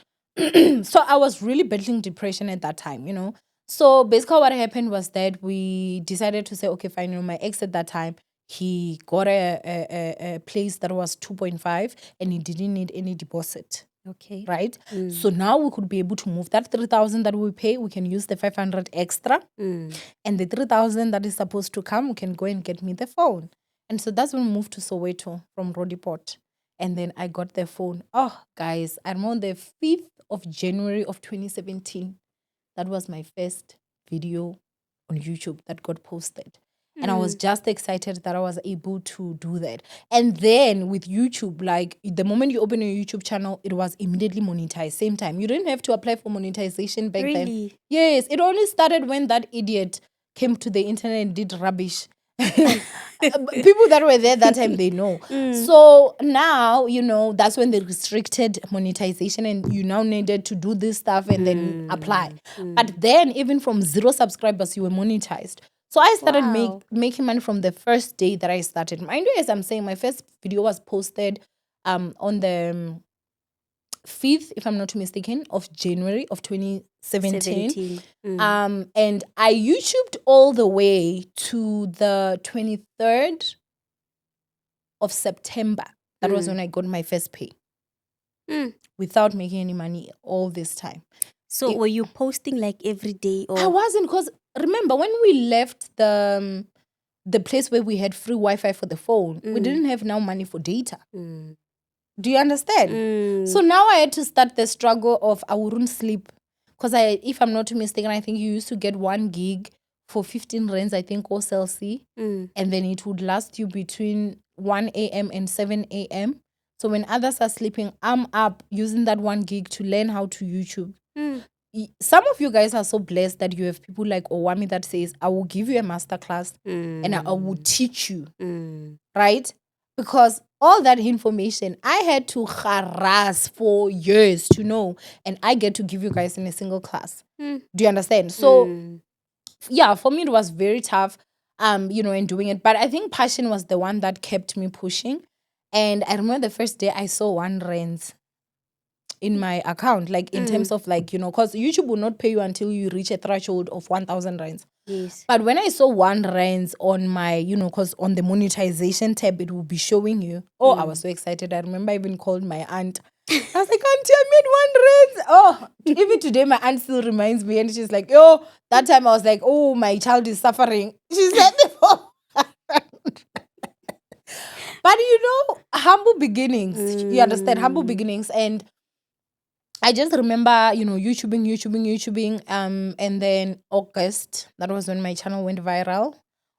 [SPEAKER 2] So I was really battling depression at that time, you know. So basically what happened was that we decided to say, okay, fine, you know, my ex at that time, he got a place that was 2.5 and he didn't need any deposit.
[SPEAKER 1] Okay.
[SPEAKER 2] Right? So now we could be able to move that 3,000 that we pay, we can use the 500 extra. And the 3,000 that is supposed to come, we can go and get me the phone. And so that's when we moved to Soweto from Rodiport. And then I got the phone. Oh, guys, I'm on the 5th of January of 2017. That was my first video on YouTube that got posted. And I was just excited that I was able to do that. And then with YouTube, like, the moment you open a YouTube channel, it was immediately monetized. Same time. You didn't have to apply for monetization back then. Yes, it only started when that idiot came to the internet and did rubbish. People that were there that time, they know. So now, you know, that's when they restricted monetization and you now needed to do this stuff and then apply. But then even from 0 subscribers, you were monetized. So I started making money from the first day that I started. Mind you, as I'm saying, my first video was posted on the 5th, if I'm not mistaken, of January of 2017. And I YouTubed all the way to the 23rd of September. That was when I got my first pay. Without making any money all this time.
[SPEAKER 1] So were you posting like every day? Or?
[SPEAKER 2] I wasn't, because remember when we left the place where we had free Wi-Fi for the phone, we didn't have now money for data. Do you understand? So now I had to start the struggle of I wouldn't sleep. Because if I'm not mistaken, I think you used to get 1 gig for 15 rands, I think, or Celsi. And then it would last you between 1 a.m. and 7 a.m. So when others are sleeping, I'm up using that 1 gig to learn how to YouTube. some of you guys are so blessed that you have people like Owami that says, I will give you a master class and I will teach you. Right? Because all that information I had to harass for years to know, and I get to give you guys in a single class. Do you understand? So yeah, for me it was very tough, in doing it. But I think passion was the one that kept me pushing. And I remember the first day I saw 1 rand in my account, like in terms of like, because YouTube will not pay you until you reach a threshold of 1,000 rands.
[SPEAKER 1] Yes.
[SPEAKER 2] But when I saw 1 rand on my, because on the monetization tab, it will be showing you. Oh, I was so excited. I remember I even called my aunt. I was like, Auntie, I made 1 rand. Oh, even today, my aunt still reminds me. And she's like, yo, that time I was like, oh, my child is suffering. She said before. But humble beginnings. You understand? Humble beginnings. And I just remember, YouTubing. And then August, that was when my channel went viral,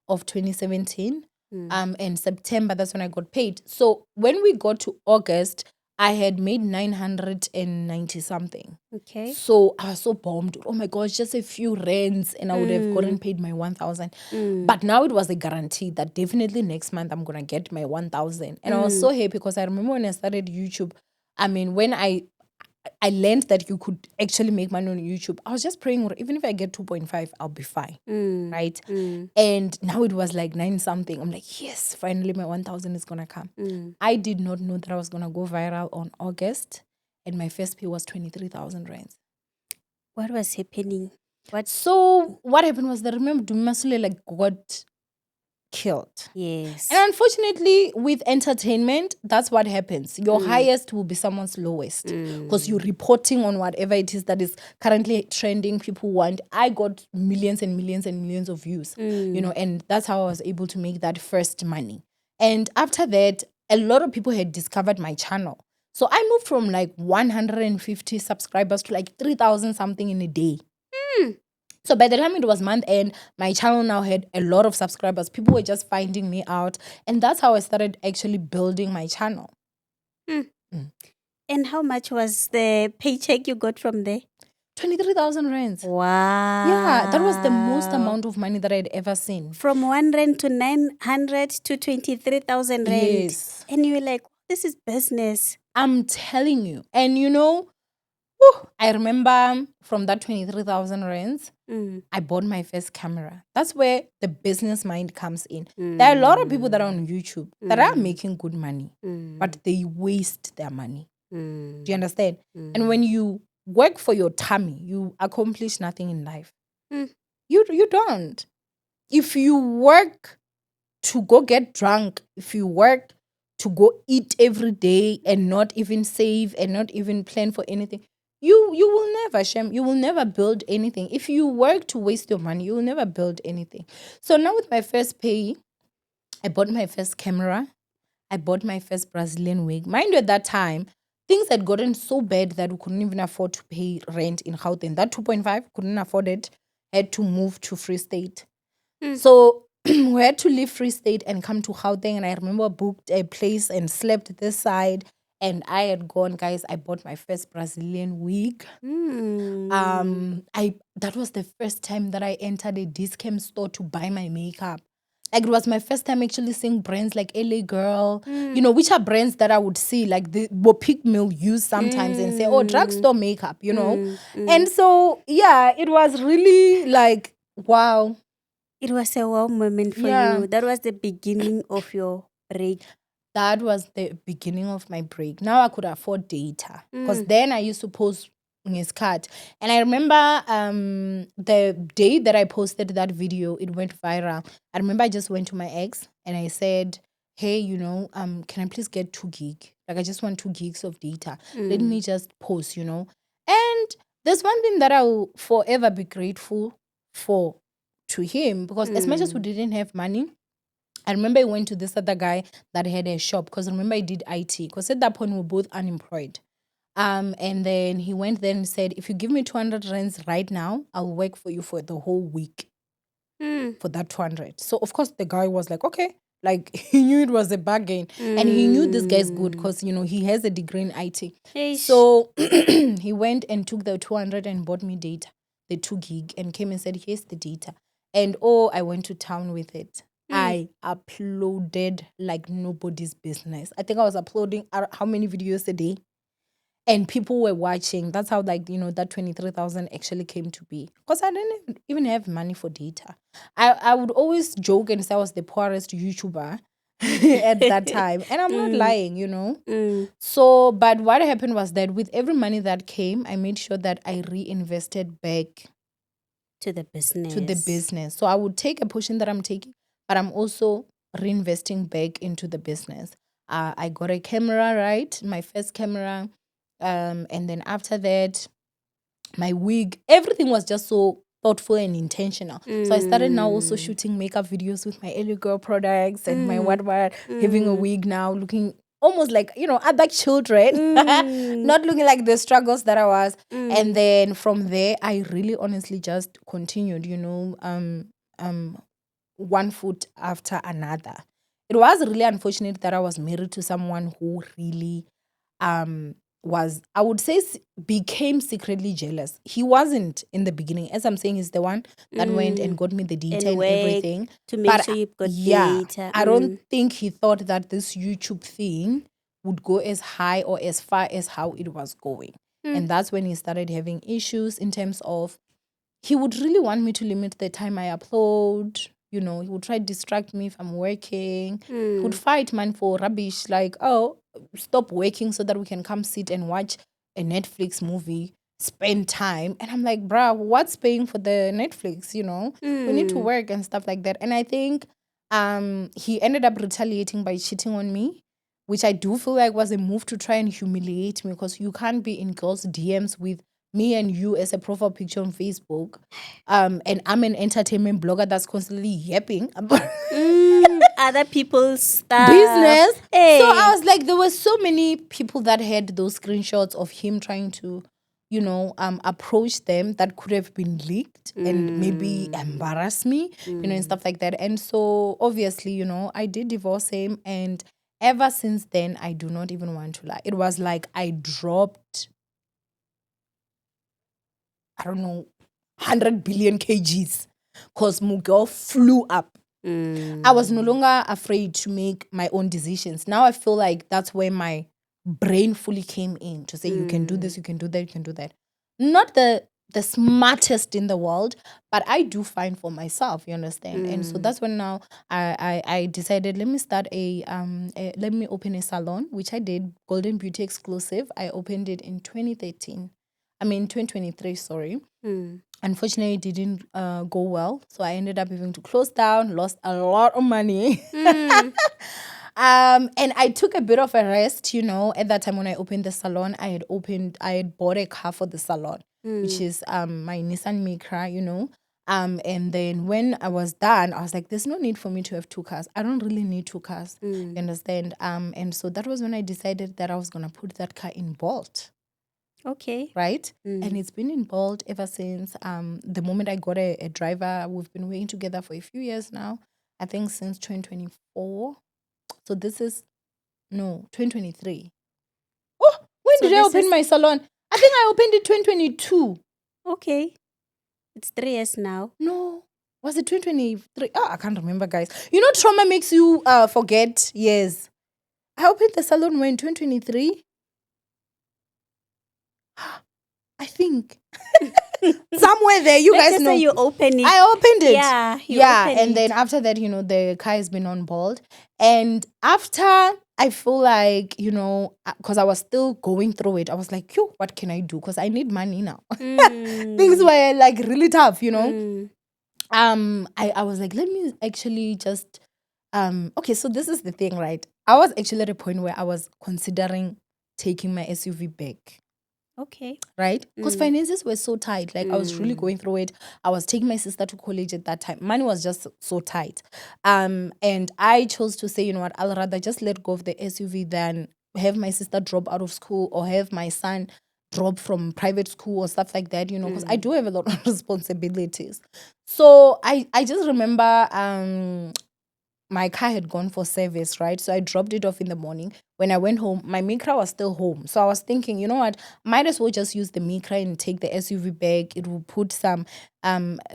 [SPEAKER 2] of 2017. And September, that's when I got paid. So when we got to August, I had made 990 something.
[SPEAKER 1] Okay.
[SPEAKER 2] So I was so bummed. Oh my gosh, just a few rands and I would have gotten paid my 1,000. But now it was a guarantee that definitely next month I'm going to get my 1,000. And I was so happy because I remember when I started YouTube, when I learned that you could actually make money on YouTube, I was just praying, even if I get 2.5, I'll be fine. Right? And now it was like 9 something. I'm like, yes, finally my 1,000 is going to come. I did not know that I was going to go viral on August. And my first pay was 23,000 rands.
[SPEAKER 1] What was happening?
[SPEAKER 2] So what happened was that, remember, Dumasule got killed.
[SPEAKER 1] Yes.
[SPEAKER 2] And unfortunately, with entertainment, that's what happens. Your highest will be someone's lowest because you're reporting on whatever it is that is currently trending, people want. I got millions and millions and millions of views, and that's how I was able to make that first money. And after that, a lot of people had discovered my channel. So I moved from like 150 subscribers to like 3,000 something in a day. So by the time it was month end, my channel now had a lot of subscribers. People were just finding me out. And that's how I started actually building my channel.
[SPEAKER 1] And how much was the paycheck you got from there?
[SPEAKER 2] 23,000 rands.
[SPEAKER 1] Wow.
[SPEAKER 2] Yeah, that was the most amount of money that I'd ever seen.
[SPEAKER 1] From 1 rand to 900 to 23,000 rand.
[SPEAKER 2] Yes.
[SPEAKER 1] And you were like, this is business.
[SPEAKER 2] I'm telling you. And I remember from that 23,000 rands, I bought my first camera. That's where the business mind comes in. There are a lot of people that are on YouTube that are making good money, but they waste their money. Do you understand? And when you work for your tummy, you accomplish nothing in life. You don't. If you work to go get drunk, if you work to go eat every day and not even save and not even plan for anything, you will never, Shem, you will never build anything. If you work to waste your money, you will never build anything. So now with my first pay, I bought my first camera. I bought my first Brazilian wig. Mind you, at that time, things had gotten so bad that we couldn't even afford to pay rent in Gauteng. That 2.5, couldn't afford it. Had to move to Free State. So we had to leave Free State and come to Gauteng. And I remember booked a place and slept this side. And I had gone, guys, I bought my first Brazilian wig. That was the first time that I entered a discount store to buy my makeup. Like, it was my first time actually seeing brands like LA Girl, which are brands that I would see, like the Bopik Mill use sometimes and say, oh, drugstore makeup, And so, yeah, it was really like, wow.
[SPEAKER 1] It was a wow moment for you. That was the beginning of your break.
[SPEAKER 2] That was the beginning of my break. Now I could afford data. Because then I used to post in his card. And I remember the day that I posted that video, it went viral. I remember I just went to my ex and I said, hey, can I please get 2 gig? Like, I just want 2 gigs of data. Let me just post, And there's one thing that I will forever be grateful for to him, because as much as we didn't have money, I remember I went to this other guy that had a shop, because remember I did IT, because at that point we were both unemployed. And then he went there and said, if you give me 200 rands right now, I'll work for you for the whole week for that 200. So of course the guy was like, okay, Like, he knew it was a bargain. And he knew this guy's good
[SPEAKER 1] Mm.
[SPEAKER 2] because, he has a degree in IT.
[SPEAKER 1] Eish.
[SPEAKER 2] So he went and took the 200 and bought me data, the 2 gig, and came and said, here's the data. And I went to town with it. I uploaded like nobody's business. I think I was uploading how many videos a day? And people were watching. That's how, like, that 23,000 actually came to be. Because I didn't even have money for data. I would always joke and say I was the poorest YouTuber at that time. And I'm not lying. So, but what happened was that with every money that came, I made sure that I reinvested back
[SPEAKER 1] to the business.
[SPEAKER 2] So I would take a portion that I'm taking, but I'm also reinvesting back into the business. I got a camera, right? My first camera. And then after that, my wig, everything was just so thoughtful and intentional. So I started now also shooting makeup videos with my Ellie Girl products and my what, having a wig now, looking almost like, other children, not looking like the struggles that I was. And then from there, I really honestly just continued, one foot after another. It was really unfortunate that I was married to someone who really was, I would say, became secretly jealous. He wasn't in the beginning. As I'm saying, he's the one that went and got me the data and everything.
[SPEAKER 1] To make sure you've got data.
[SPEAKER 2] I don't think he thought that this YouTube thing would go as high or as far as how it was going. And that's when he started having issues in terms of, he would really want me to limit the time I upload. He would try to distract me if I'm working. He would fight, man, for rubbish. Like, stop working so that we can come sit and watch a Netflix movie, spend time. And I'm like, bruh, what's paying for the Netflix, We need to work and stuff like that. And I think he ended up retaliating by cheating on me, which I do feel like was a move to try and humiliate me, because you can't be in girls' DMs with me and you as a profile picture on Facebook. And I'm an entertainment blogger that's constantly yapping about
[SPEAKER 1] other people's stuff.
[SPEAKER 2] business. Hey. So I was like, there were so many people that had those screenshots of him trying to, approach them that could have been leaked and maybe embarrass me, and stuff like that. And so obviously, I did divorce him. And ever since then, I do not even want to lie. It was like I dropped, I don't know, 100 billion kgs, because Mughal flew up. I was no longer afraid to make my own decisions. Now I feel like that's where my brain fully came in to say, you can do this, you can do that, you can do that. Not the smartest in the world, but I do fine for myself, you understand? And so that's when now I decided, let me start let me open a salon, which I did, Golden Beauty Exclusive. I opened it in 2023, sorry. Unfortunately, it didn't go well. So I ended up having to close down, lost a lot of money. And I took a bit of a rest, At that time when I opened the salon, I had bought a car for the salon, which is my Nissan Micra, and then when I was done, I was like, there's no need for me to have 2 cars. I don't really need 2 cars. You understand? And so that was when I decided that I was going to put that car in Bolt.
[SPEAKER 1] Okay.
[SPEAKER 2] Right? And it's been in Bolt ever since. The moment I got a driver, we've been working together for a few years now. I think since 2024. So this is, 2023. Oh, when did I open my salon? I think I opened it 2022.
[SPEAKER 1] Okay. It's 3 years now.
[SPEAKER 2] No. Was it 2023? Oh, I can't remember, guys. Trauma makes you forget years. I opened the salon when 2023. I think somewhere there, you guys know.
[SPEAKER 1] Say you opened it.
[SPEAKER 2] I opened it.
[SPEAKER 1] Yeah,
[SPEAKER 2] and then after that, the car has been on Bolt. And after, I feel like, because I was still going through it, I was like, yo, what can I do? Because I need money now. Things were like really tough, I was like, let me actually just okay, so this is the thing, right? I was actually at a point where I was considering taking my SUV back.
[SPEAKER 1] Okay.
[SPEAKER 2] Right? Because finances were so tight. Like, I was really going through it. I was taking my sister to college at that time. Money was just so tight. And I chose to say, you know what, I'll rather just let go of the SUV than have my sister drop out of school or have my son drop from private school or stuff like that, because I do have a lot of responsibilities. So I just remember my car had gone for service, right? So I dropped it off in the morning. When I went home, my Micra was still home. So I was thinking, you know what? Might as well just use the Micra and take the SUV bag. It will put some,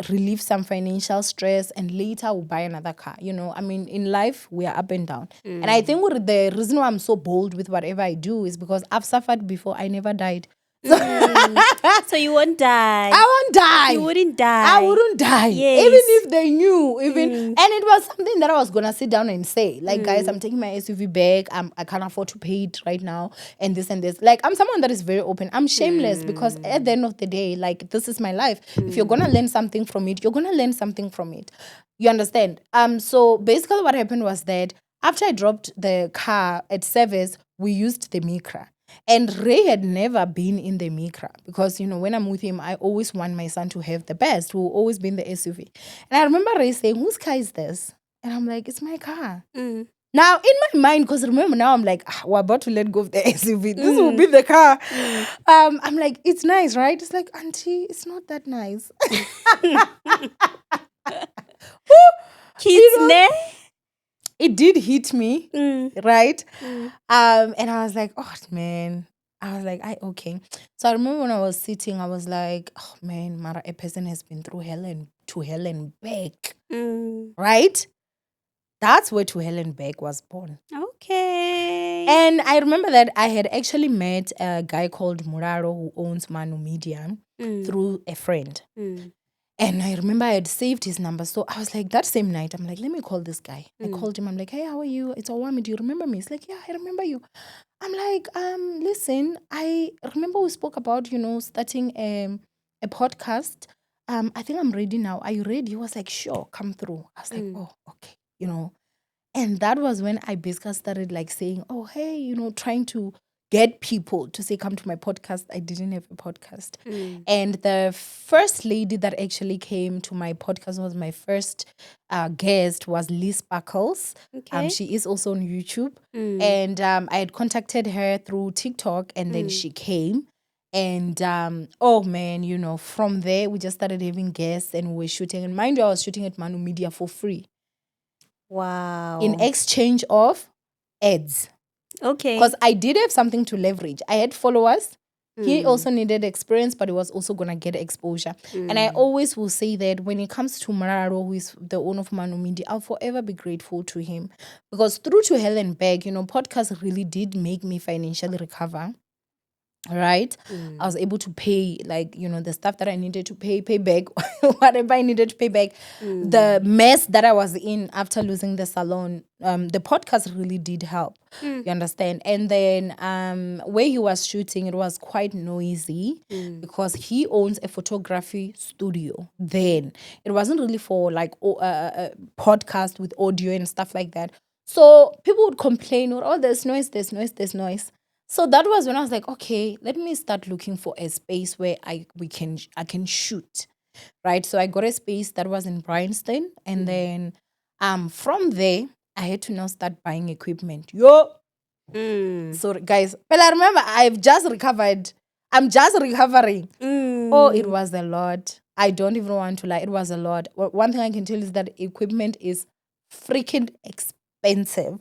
[SPEAKER 2] relieve some financial stress, and later we'll buy another car. You know, I mean, in life, we are up and down. And I think the reason why I'm so bold with whatever I do is because I've suffered before. I never died.
[SPEAKER 1] So you won't die.
[SPEAKER 2] I won't die.
[SPEAKER 1] You wouldn't die.
[SPEAKER 2] I wouldn't die.
[SPEAKER 1] Yes.
[SPEAKER 2] Even if they knew. And it was something that I was gonna sit down and say. Like, guys, I'm taking my SUV back. I can't afford to pay it right now. And this and this. Like, I'm someone that is very open. I'm shameless because at the end of the day, like, this is my life. If you're gonna learn something from it, you're gonna learn something from it. You understand? So basically what happened was that after I dropped the car at service, we used the Micra. And Ray had never been in the Micra because, you know, when I'm with him, I always want my son to have the best, who will always be in the SUV. And I remember Ray saying, whose car is this? And I'm like, it's my car. Now, in my mind, because remember now I'm like, we're about to let go of the SUV. This will be the car. I'm like, it's nice, right? It's like, auntie, it's not that nice.
[SPEAKER 1] Kids, ne?
[SPEAKER 2] It did hit me, right? And I was like, oh, man. I was like, okay. So I remember when I was sitting, I was like, oh, man, Mara, a person has been through hell and back, right? That's where To Hell and Back was born.
[SPEAKER 1] Okay.
[SPEAKER 2] And I remember that I had actually met a guy called Muraro who owns Manu Media through a friend. And I remember I had saved his number. So I was like, that same night, I'm like, let me call this guy. I called him. I'm like, hey, how are you? It's Owami. Do you remember me? He's like, yeah, I remember you. I'm like, listen, I remember we spoke about, you know, starting a podcast. I think I'm ready now. Are you ready? He was like, sure, come through. I was like, oh, okay, you know. And that was when I basically started like saying, oh, hey, you know, trying to get people to say, come to my podcast. I didn't have a podcast. And the first lady that actually came to my podcast was my first guest was Liz Sparkles.
[SPEAKER 1] Okay.
[SPEAKER 2] She is also on YouTube. And I had contacted her through TikTok and then she came. And oh man, you know, from there we just started having guests and we were shooting. And mind you, I was shooting at Manu Media for free.
[SPEAKER 1] Wow.
[SPEAKER 2] In exchange of ads.
[SPEAKER 1] Okay.
[SPEAKER 2] Because I did have something to leverage. I had followers. He also needed experience, but he was also going to get exposure. And I always will say that when it comes to Mararo, who is the owner of Manu Media, I'll forever be grateful to him. Because through To Hell and Back, you know, podcast really did make me financially recover. Right? I was able to pay, like, you know, the stuff that I needed to pay back, whatever I needed to pay back. The mess that I was in after losing the salon, the podcast really did help. You understand? And then where he was shooting, it was quite noisy because he owns a photography studio. Then it wasn't really for like a podcast with audio and stuff like that. So people would complain, oh, there's noise, there's noise, there's noise. So that was when I was like, okay, let me start looking for a space where I can shoot, right? So I got a space that was in Bryanston, and then from there I had to now start buying equipment. So guys, well, I remember I've just recovered. I'm just recovering. Oh, it was a lot. I don't even want to lie. It was a lot. One thing I can tell you is that equipment is freaking expensive.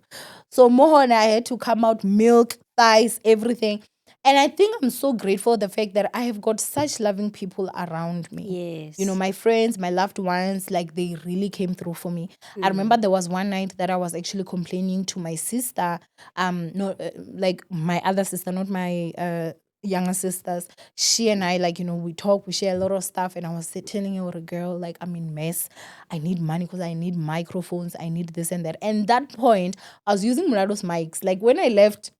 [SPEAKER 2] So Mohon, I had to come out milk, thighs, everything. And I think I'm so grateful for the fact that I have got such loving people around me.
[SPEAKER 1] Yes.
[SPEAKER 2] You know, my friends, my loved ones, like they really came through for me. I remember there was one night that I was actually complaining to my sister, like my other sister, not my younger sisters. She and I, like, you know, we talk, we share a lot of stuff. And I was telling her, girl, like, I'm in mess. I need money because I need microphones. I need this and that. And that point, I was using Murado's mics. Like when I left,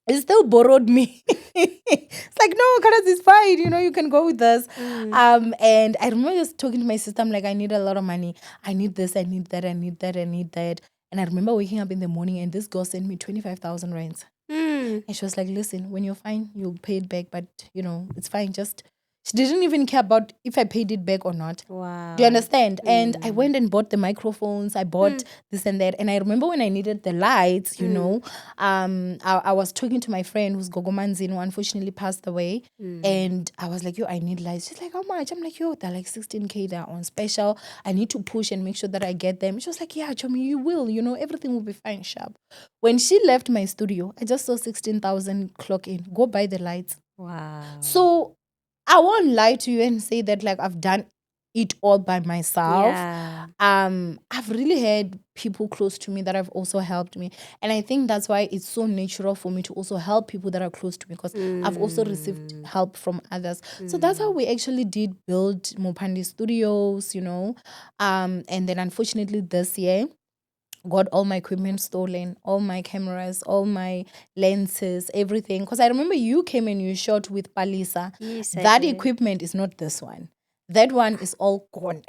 [SPEAKER 2] it still borrowed me. It's like, no, Karas is fine. You know, you can go with us. And I remember just talking to my sister. I'm like, I need a lot of money. I need this. I need that. I need that. I need that. And I remember waking up in the morning and this girl sent me 25,000 rands. And she was like, listen, when you're fine, you'll pay it back. But, you know, it's fine. Just, She didn't even care about if I paid it back or not.
[SPEAKER 1] Wow.
[SPEAKER 2] Do you understand? And I went and bought the microphones. I bought this and that. And I remember when I needed the lights, I was talking to my friend who's Gogo Manzin, who unfortunately passed away. And I was like, yo, I need lights. She's like, how much? I'm like, yo, they're like 16K. They're on special. I need to push and make sure that I get them. She was like, yeah, Chomi, you will. Everything will be fine, sharp. When she left my studio, I just saw 16,000 clock in. Go buy the lights.
[SPEAKER 1] Wow.
[SPEAKER 2] So I won't lie to you and say that like I've done it all by myself.
[SPEAKER 1] Yeah.
[SPEAKER 2] I've really had people close to me that have also helped me. And I think that's why it's so natural for me to also help people that are close to me, because I've also received help from others. So that's how we actually did build Mopandi Studios, and then unfortunately this year, got all my equipment stolen, all my cameras, all my lenses, everything. Because I remember you came and you shot with Palisa.
[SPEAKER 1] Yes,
[SPEAKER 2] That equipment is not this one. That one is all gone.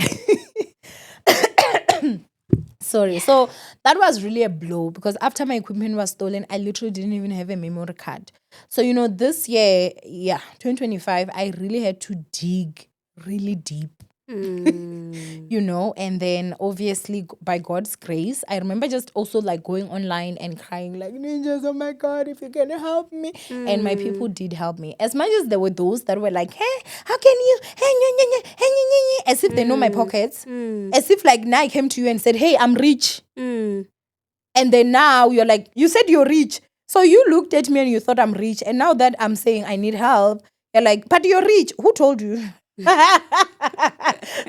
[SPEAKER 2] Sorry. So that was really a blow, because after my equipment was stolen, I literally didn't even have a memory card. So, this year, 2025, I really had to dig really deep. And then obviously by God's grace, I remember just also like going online and crying like, ninjas, oh my God, if you can help me. And my people did help me. As much as there were those that were like, hey, how can you, as if they know my pockets, as if like now I came to you and said, hey, I'm rich. And then now you're like, you said you're rich. So you looked at me and you thought I'm rich. And now that I'm saying I need help, you're like, but you're rich. Who told you?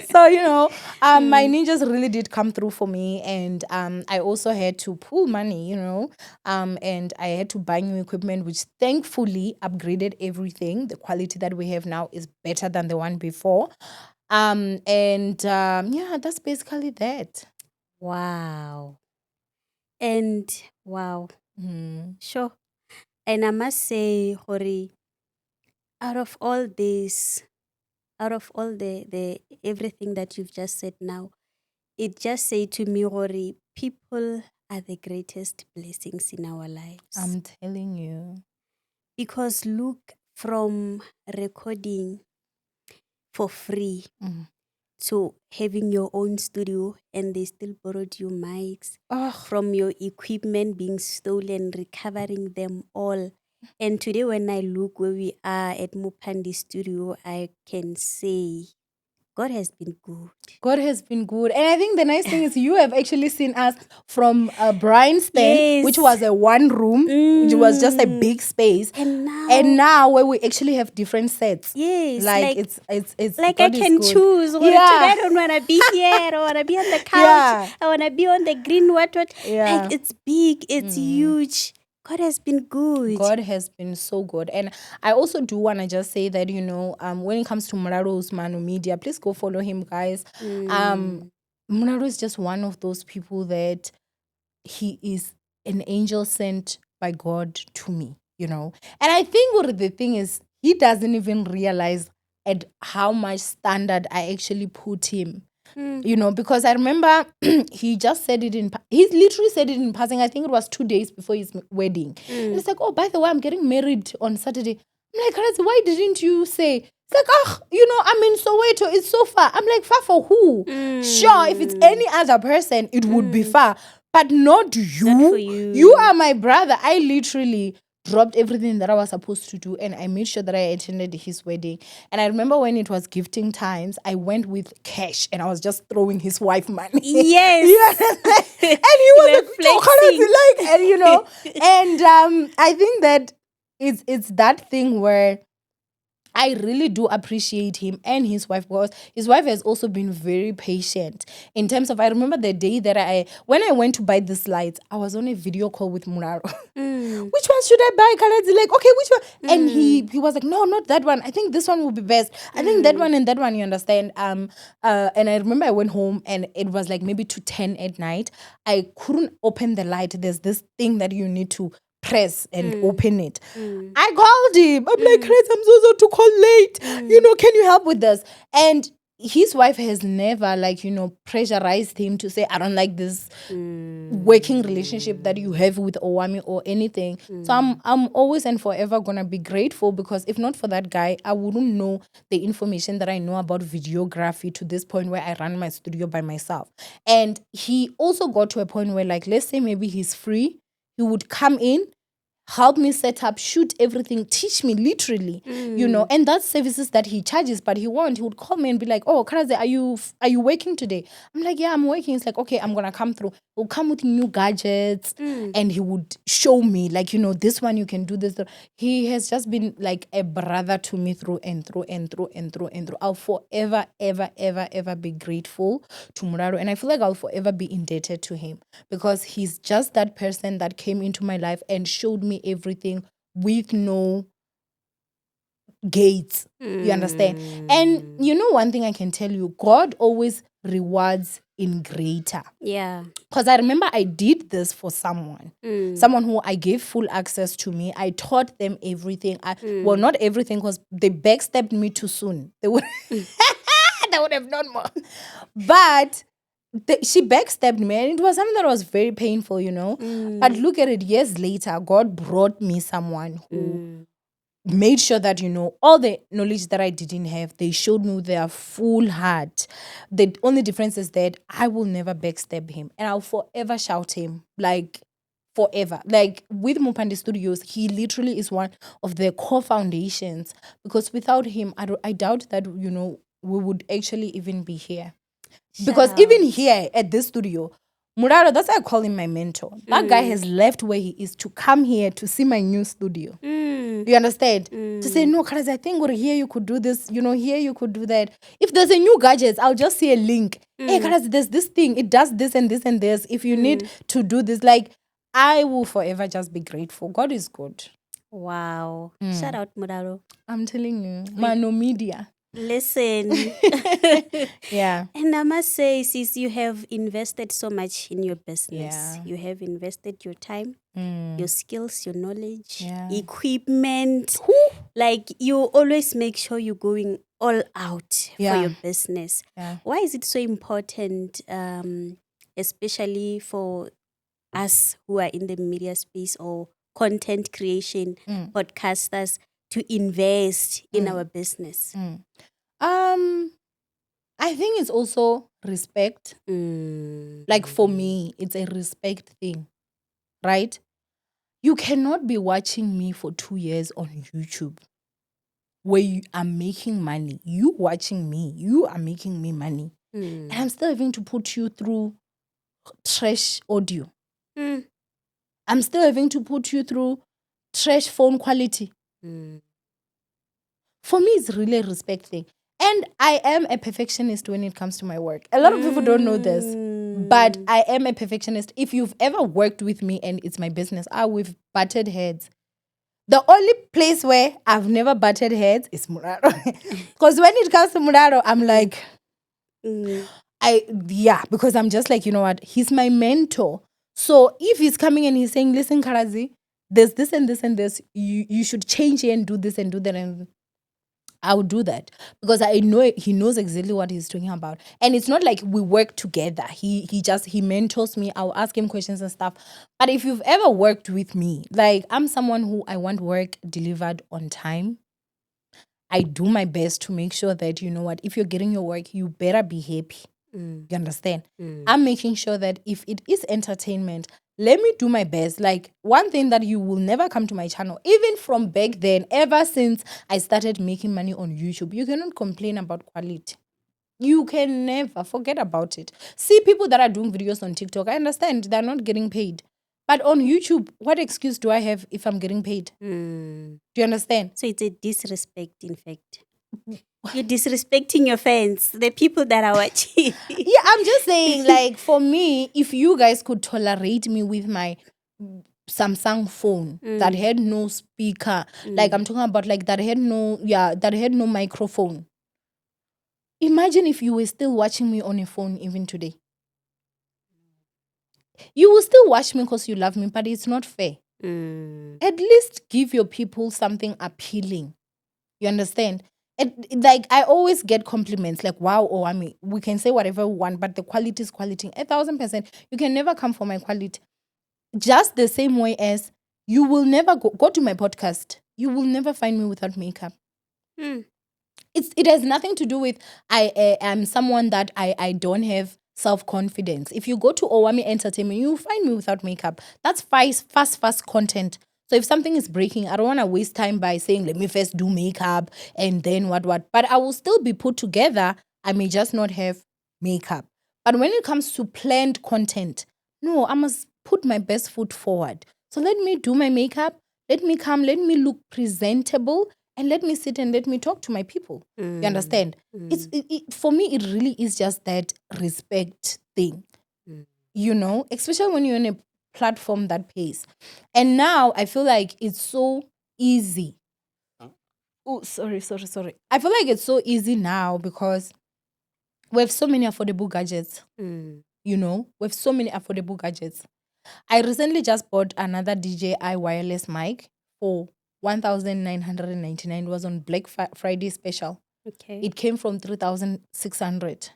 [SPEAKER 2] So, my ninjas really did come through for me. And I also had to pull money, and I had to buy new equipment, which thankfully upgraded everything. The quality that we have now is better than the one before. That's basically that.
[SPEAKER 1] Wow. And wow. Sure. And I must say, Hori, out of all this, out of all the everything that you've just said now, it just say to me, Hori, people are the greatest blessings in our lives.
[SPEAKER 2] I'm telling you.
[SPEAKER 1] Because look, from recording for free to having your own studio, and they still borrowed you mics, from your equipment being stolen, recovering them all. And today when I look where we are at Mopandi Studio, I can say God has been good.
[SPEAKER 2] God has been good. And I think the nice thing is you have actually seen us from Brian's stand, which was a one room, which was just a big space. And now where we actually have different sets.
[SPEAKER 1] Yes.
[SPEAKER 2] Like it's
[SPEAKER 1] like
[SPEAKER 2] God
[SPEAKER 1] I can choose. Today I don't want to be here. I want to be on the couch. I want to be on the green what.
[SPEAKER 2] Yeah.
[SPEAKER 1] Like it's big. It's huge. God has been good.
[SPEAKER 2] God has been so good. And I also do want to just say that, when it comes to Muraro's Manu Media, please go follow him, guys. Muraro is just one of those people that he is an angel sent by God to me, And I think what the thing is, he doesn't even realize at how much standard I actually put him. Because I remember he just said it he literally said it in passing. I think it was 2 days before his wedding. And it's like, oh, by the way, I'm getting married on Saturday. I'm like, why didn't you say? It's like, I'm in Soweto. It's so far. I'm like, far for who? Sure, if it's any other person, it would be far. But not you.
[SPEAKER 1] Not for you.
[SPEAKER 2] You are my brother. I literally dropped everything that I was supposed to do, and I made sure that I attended his wedding. And I remember when it was gifting times, I went with cash and I was just throwing his wife money.
[SPEAKER 1] Yes.
[SPEAKER 2] And he was and I think that it's that thing where I really do appreciate him and his wife, because his wife has also been very patient in terms of, I remember the day that when I went to buy the slides, I was on a video call with Muraro. Which one should I buy? Kalazi, like, okay, which one? And he was like, no, not that one. I think this one will be best. I think that one and that one, you understand? And I remember I went home and it was like maybe to 10 at night. I couldn't open the light. There's this thing that you need to press and open it. I called him. I'm like, Chris, I'm so to call late. Can you help with this? And his wife has never, like, pressurized him to say, I don't like this working relationship that you have with Owami or anything. So I'm always and forever gonna be grateful, because if not for that guy, I wouldn't know the information that I know about videography to this point where I run my studio by myself. And he also got to a point where, like, let's say maybe he's free, he would come in, help me set up, shoot everything, teach me literally, and that's services that he charges, but he would call me and be like, oh, Karaze, are you working today? I'm like, yeah, I'm working. It's like, okay, I'm gonna come through. He'll come with new gadgets and he would show me, like, this one you can do this. He has just been like a brother to me through and through and through and through and through. I'll forever, ever, ever, ever be grateful to Muraro, and I feel like I'll forever be indebted to him, because he's just that person that came into my life and showed me everything with no gates. You understand? And one thing I can tell you, God always rewards in greater.
[SPEAKER 1] Yeah.
[SPEAKER 2] Because I remember I did this for someone who I gave full access to me. I taught them everything. Well, not everything, because they backstabbed me too soon. They would they would have known more. But she backstabbed me, and it was something that was very painful, But look at it, years later, God brought me someone who made sure that, all the knowledge that I didn't have, they showed me with their full heart. The only difference is that I will never backstab him, and I'll forever shout him, like, forever. Like, with Mupandi Studios, he literally is one of the core foundations, because without him, I doubt that, we would actually even be here. Because even here at this studio, Muraro, that's why I call him my mentor. That guy has left where he is to come here to see my new studio. You understand? To say, no, Karazi, I think here you could do this, here you could do that. If there's a new gadget, I'll just see a link. Hey, Karazi, there's this thing. It does this and this and this. If you need to do this, like, I will forever just be grateful. God is good.
[SPEAKER 1] Wow. Shout out, Muraro.
[SPEAKER 2] I'm telling you. Mano Media.
[SPEAKER 1] Listen.
[SPEAKER 2] Yeah.
[SPEAKER 1] And I must say, sis, you have invested so much in your business.
[SPEAKER 2] Yeah.
[SPEAKER 1] You have invested your time, your skills, your knowledge,
[SPEAKER 2] Yeah.
[SPEAKER 1] equipment. Like, you always make sure you're going all out for your business.
[SPEAKER 2] Yeah.
[SPEAKER 1] Why is it so important, especially for us who are in the media space or content creation, podcasters, to invest in our business?
[SPEAKER 2] I think it's also respect. Like, for me, it's a respect thing, right? You cannot be watching me for 2 years on YouTube where you are making money. You watching me, you are making me money. And I'm still having to put you through trash audio. I'm still having to put you through trash phone quality. For me, it's really a respect thing. And I am a perfectionist when it comes to my work. A lot of people don't know this, but I am a perfectionist. If you've ever worked with me and it's my business, we've butted heads. The only place where I've never butted heads is Muraro. Because when it comes to Muraro, I'm like, because I'm just like, you know what? He's my mentor. So if he's coming and he's saying, listen, Karazi, there's this and this and this, you should change here and do this and do that, and I'll do that, because I know he knows exactly what he's talking about. And it's not like we work together. He mentors me. I'll ask him questions and stuff. But if you've ever worked with me, like, I'm someone who I want work delivered on time. I do my best to make sure that, you know what, if you're getting your work, you better be happy. You understand? I'm making sure that if it is entertainment, let me do my best. Like, one thing that you will never come to my channel, even from back then, ever since I started making money on YouTube, you cannot complain about quality. You can never forget about it. See, people that are doing videos on TikTok, I understand they're not getting paid. But on YouTube, what excuse do I have if I'm getting paid? Do you understand?
[SPEAKER 1] So it's a disrespect, in fact. You're disrespecting your fans, the people that are watching.
[SPEAKER 2] Yeah, I'm just saying, like, for me, if you guys could tolerate me with my Samsung phone that had no speaker, like, I'm talking about, like, that had no microphone. Imagine if you were still watching me on a phone even today. You will still watch me because you love me, but it's not fair. At least give your people something appealing. You understand? Like I always get compliments like, wow, oh, I mean, we can say whatever we want, but the quality is quality. 1,000%. You can never come for my quality. Just the same way as you will never go to my podcast. You will never find me without makeup.
[SPEAKER 1] Hmm.
[SPEAKER 2] It has nothing to do with I am someone that I don't have self-confidence. If you go to Owami Entertainment, you'll find me without makeup. That's fast content. So if something is breaking, I don't want to waste time by saying, let me first do makeup and then what. But I will still be put together. I may just not have makeup. But when it comes to planned content, no, I must put my best foot forward. So let me do my makeup. Let me come. Let me look presentable and let me sit and let me talk to my people. You understand? For me, it really is just that respect thing, especially when you're on a platform that pays. And now I feel like it's so easy. Oh, sorry. I feel like it's so easy now because we have so many affordable gadgets. We have so many affordable gadgets. I recently just bought another DJI wireless mic for 1,999. It was on Black Friday special.
[SPEAKER 1] Okay.
[SPEAKER 2] It came from 3,600.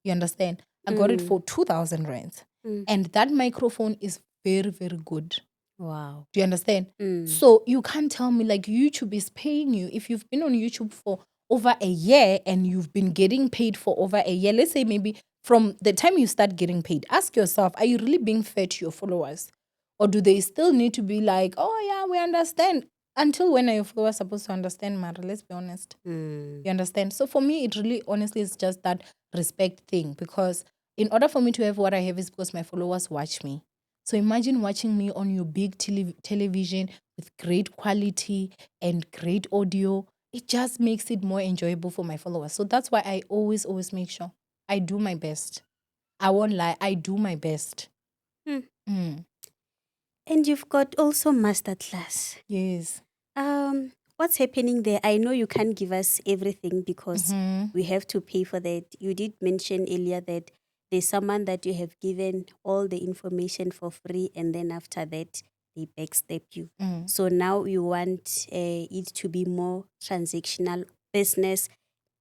[SPEAKER 2] You understand? I got it for 2,000 rands. And that microphone is very, very good.
[SPEAKER 1] Wow.
[SPEAKER 2] Do you understand? So you can't tell me like YouTube is paying you. If you've been on YouTube for over a year and you've been getting paid for over a year, let's say maybe from the time you start getting paid, ask yourself, are you really being fair to your followers? Or do they still need to be like, oh yeah, we understand? Until when are your followers supposed to understand, Mara? Let's be honest. You understand? So for me, it really honestly is just that respect thing, because in order for me to have what I have is because my followers watch me. So imagine watching me on your big television with great quality and great audio. It just makes it more enjoyable for my followers. So that's why I always make sure I do my best. I won't lie, I do my best.
[SPEAKER 1] And you've got also masterclass.
[SPEAKER 2] Yes.
[SPEAKER 1] What's happening there? I know you can't give us everything because we have to pay for that. You did mention earlier that there's someone that you have given all the information for free, and then after that, they backstab you. So now you want it to be more transactional business,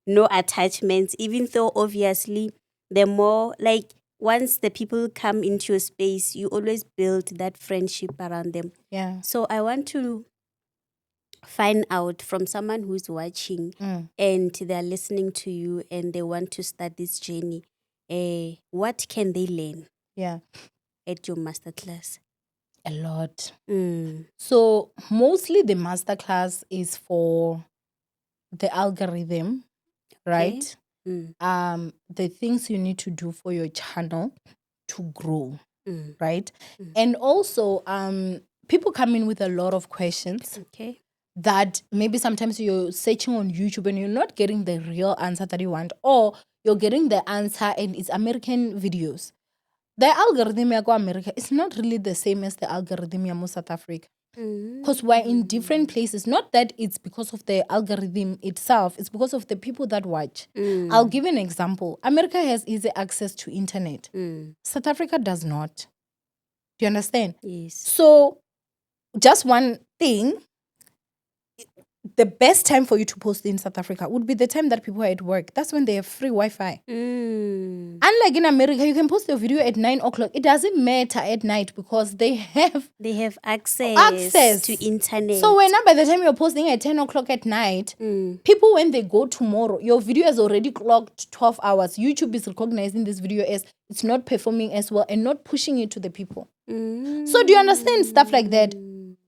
[SPEAKER 1] no attachments, even though obviously the more like once the people come into your space, you always build that friendship around them.
[SPEAKER 2] Yeah.
[SPEAKER 1] So I want to find out from someone who's watching and they're listening to you and they want to start this journey, what can they learn at your masterclass?
[SPEAKER 2] A lot. So mostly the masterclass is for the algorithm, right? The things you need to do for your channel to grow, right? And also, people come in with a lot of questions.
[SPEAKER 1] Okay.
[SPEAKER 2] That maybe sometimes you're searching on YouTube and you're not getting the real answer that you want, or you're getting the answer and it's American videos. The algorithm ya go America is not really the same as the algorithm ya South Africa. Because we're in different places. Not that it's because of the algorithm itself, it's because of the people that watch. I'll give an example. America has easy access to internet. South Africa does not. Do you understand?
[SPEAKER 1] Yes.
[SPEAKER 2] So, just one thing, the best time for you to post in South Africa would be the time that people are at work. That's when they have free Wi-Fi. Unlike in America, you can post your video at 9 o'clock. It doesn't matter at night because they have
[SPEAKER 1] access to internet.
[SPEAKER 2] So by the time you're posting at 10 o'clock at night, people, when they go tomorrow, your video has already clocked 12 hours. YouTube is recognizing this video as it's not performing as well and not pushing it to the people. So do you understand stuff like that?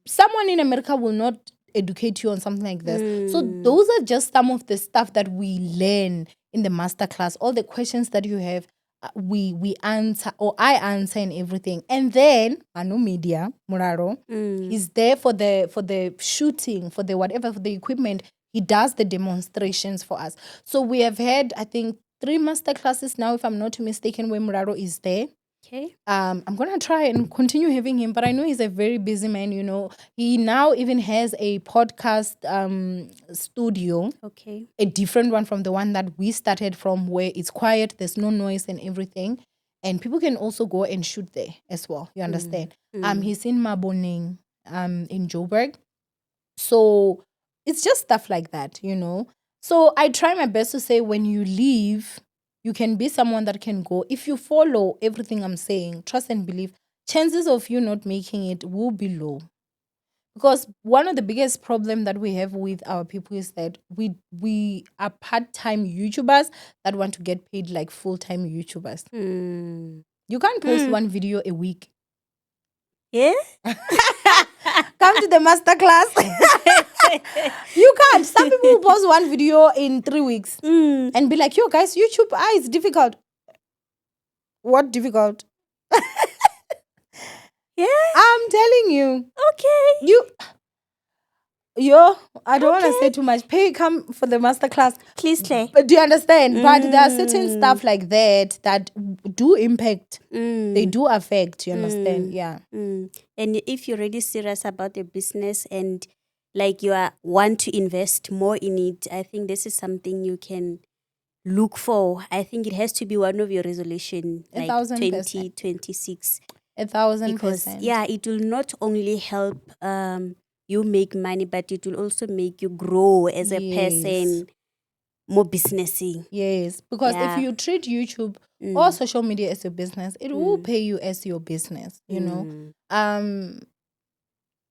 [SPEAKER 2] Someone in America will not educate you on something like this. So those are just some of the stuff that we learn in the masterclass. All the questions that you have, we answer, or I answer, and everything. And then Anu Media Muraro is there for the shooting, for the whatever, for the equipment. He does the demonstrations for us. So we have had, I think, 3 masterclasses now, if I'm not mistaken, where Muraro is there.
[SPEAKER 1] Okay.
[SPEAKER 2] I'm gonna try and continue having him, but I know he's a very busy man. He now even has a podcast studio.
[SPEAKER 1] Okay.
[SPEAKER 2] A different one from the one that we started from, where it's quiet, there's no noise and everything, and people can also go and shoot there as well. You understand? He's in Maboneng, in Joburg. So it's just stuff like that. So I try my best to say when you leave, you can be someone that can go. If you follow everything I'm saying, trust and believe, chances of you not making it will be low. Because one of the biggest problem that we have with our people is that we are part-time YouTubers that want to get paid like full-time YouTubers. You can't post one video a week.
[SPEAKER 1] Yeah.
[SPEAKER 2] Come to the masterclass. You can't. Some people will post one video in 3 weeks and be like, yo guys, YouTube is difficult. What difficult?
[SPEAKER 1] Yeah.
[SPEAKER 2] I'm telling you.
[SPEAKER 1] Okay.
[SPEAKER 2] I don't want to say too much. Come for the masterclass.
[SPEAKER 1] Please, Clay.
[SPEAKER 2] But do you understand? But there are certain stuff like that do impact. They do affect. You understand? Yeah.
[SPEAKER 1] And if you're really serious about your business and like want to invest more in it, I think this is something you can look for. I think it has to be one of your resolution, like 2026.
[SPEAKER 2] 1,000%.
[SPEAKER 1] Because it will not only help you make money, but it will also make you grow as a person, more businessy.
[SPEAKER 2] Yes, because if you treat YouTube or social media as your business, it will pay you as your business, you know.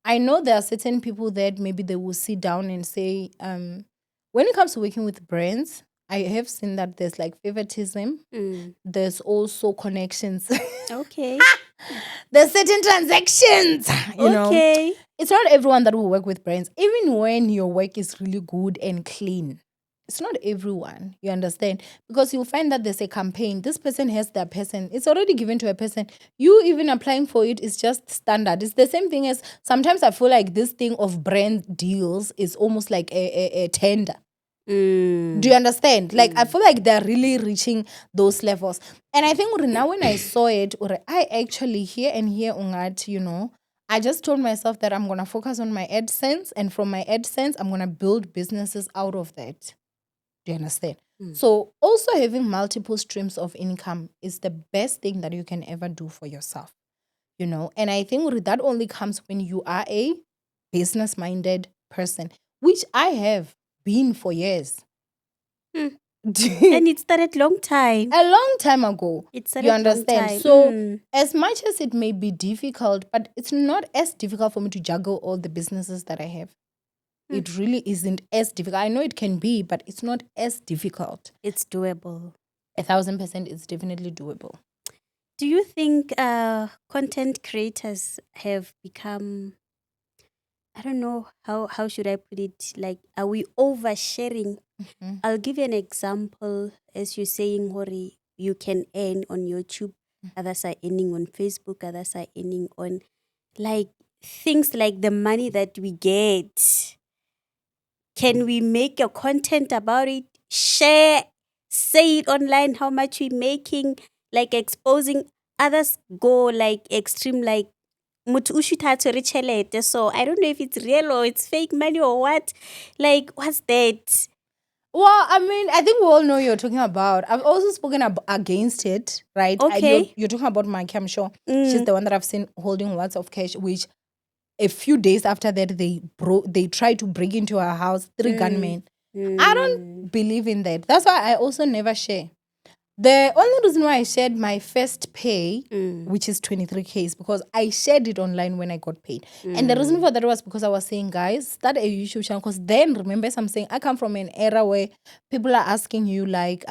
[SPEAKER 2] I know there are certain people that maybe they will sit down and say, when it comes to working with brands, I have seen that there's like favoritism. There's also connections.
[SPEAKER 1] Okay.
[SPEAKER 2] There's certain transactions, you know. It's not everyone that will work with brands, even when your work is really good and clean. It's not everyone, you understand? Because you'll find that there's a campaign. This person has their person. It's already given to a person. You even applying for it is just standard. It's the same thing as sometimes I feel like this thing of brand deals is almost like a tender. Do you understand? Like, I feel like they're really reaching those levels. And I think now when I saw it, I actually here and here, you know, I just told myself that I'm going to focus on my AdSense. And from my AdSense, I'm going to build businesses out of that. Do you understand? So also having multiple streams of income is the best thing that you can ever do for yourself, you know? And I think that only comes when you are a business-minded person, which I have been for years.
[SPEAKER 1] And it started long time.
[SPEAKER 2] A long time ago.
[SPEAKER 1] It started
[SPEAKER 2] you understand?
[SPEAKER 1] Long time.
[SPEAKER 2] So as much as it may be difficult, but it's not as difficult for me to juggle all the businesses that I have. It really isn't as difficult. I know it can be, but it's not as difficult.
[SPEAKER 1] It's doable.
[SPEAKER 2] 1,000% is definitely doable.
[SPEAKER 1] Do you think content creators have become, I don't know, how should I put it? Like, are we oversharing? I'll give you an example. As you're saying, Hori, you can earn on YouTube. Others are earning on Facebook. Others are earning on, like, things like the money that we get. Can we make a content about it? Share, say it online how much we're making, like exposing. Others go like extreme, like muthu ushithathe re tjhelete. So I don't know if it's real or it's fake money or what. Like, what's that?
[SPEAKER 2] Well, I mean, I think we all know you're talking about. I've also spoken against it, right?
[SPEAKER 1] Okay.
[SPEAKER 2] You're talking about Mike, I'm sure. She's the one that I've seen holding lots of cash, which a few days after that, they tried to break into her house, 3 gunmen. I don't believe in that. That's why I also never share. The only reason why I shared my first pay, which is 23K, is because I shared it online when I got paid. And the reason for that was because I was saying, guys, start a YouTube channel. Because then, remember, I'm saying I come from an era where people are asking you, like,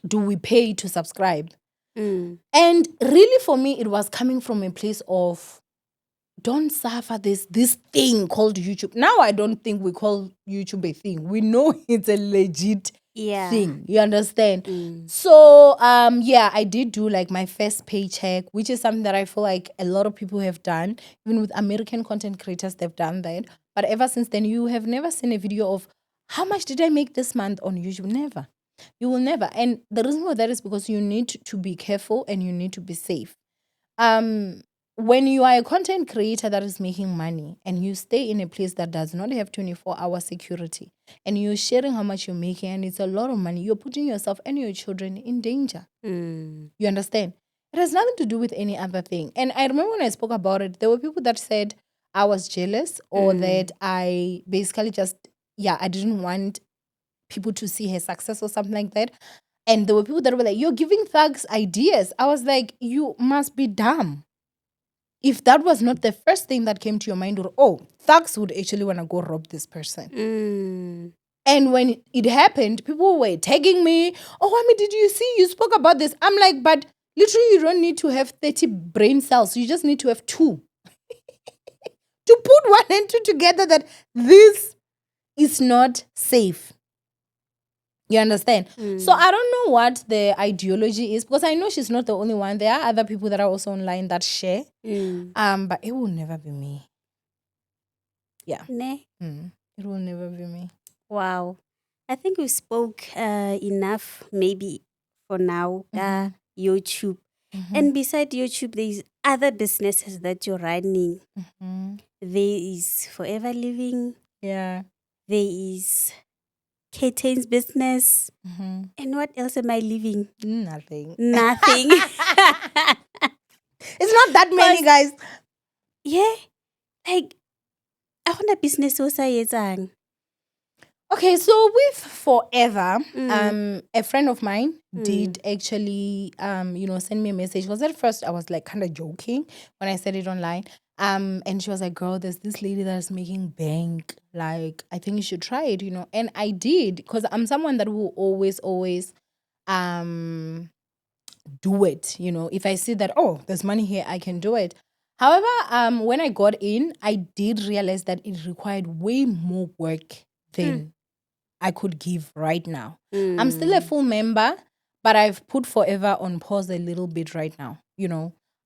[SPEAKER 2] do we pay to subscribe? And really, for me, it was coming from a place of, don't suffer this thing called YouTube. Now I don't think we call YouTube a thing. We know it's a legit thing. You understand? So I did do like my first paycheck, which is something that I feel like a lot of people have done. Even with American content creators, they've done that. But ever since then, you have never seen a video of how much did I make this month on YouTube? Never. You will never. And the reason for that is because you need to be careful and you need to be safe. When you are a content creator that is making money and you stay in a place that does not have 24-hour security and you're sharing how much you're making and it's a lot of money, you're putting yourself and your children in danger. You understand? It has nothing to do with any other thing. And I remember when I spoke about it, there were people that said I was jealous or that I basically just, I didn't want people to see her success or something like that. And there were people that were like, you're giving thugs ideas. I was like, you must be dumb. If that was not the first thing that came to your mind, or, oh, thugs would actually want to go rob this person. And when it happened, people were tagging me. Oh, I mean, did you see? You spoke about this. I'm like, but literally, you don't need to have 30 brain cells. You just need to have 2. To put 1 and 2 together that this is not safe. You understand? So I don't know what the ideology is, because I know she's not the only one. There are other people that are also online that share. But it will never be me. Yeah. It will never be me.
[SPEAKER 1] Wow. I think we spoke enough maybe for now. YouTube. And beside YouTube, there's other businesses that you're running. There is Forever Living.
[SPEAKER 2] Yeah.
[SPEAKER 1] There is Curtains business. And what else am I leaving?
[SPEAKER 2] Nothing. It's not that many, guys.
[SPEAKER 1] Yeah. Like, I want a business also yetsang.
[SPEAKER 2] Okay, so with Forever, a friend of mine did actually, send me a message. Because at first I was like kind of joking when I said it online. And she was like, girl, there's this lady that's making bank. Like, I think you should try it, And I did, because I'm someone that will always, do it. If I see that, oh, there's money here, I can do it. However, when I got in, I did realize that it required way more work than I could give right now. I'm still a full member, but I've put Forever on pause a little bit right now.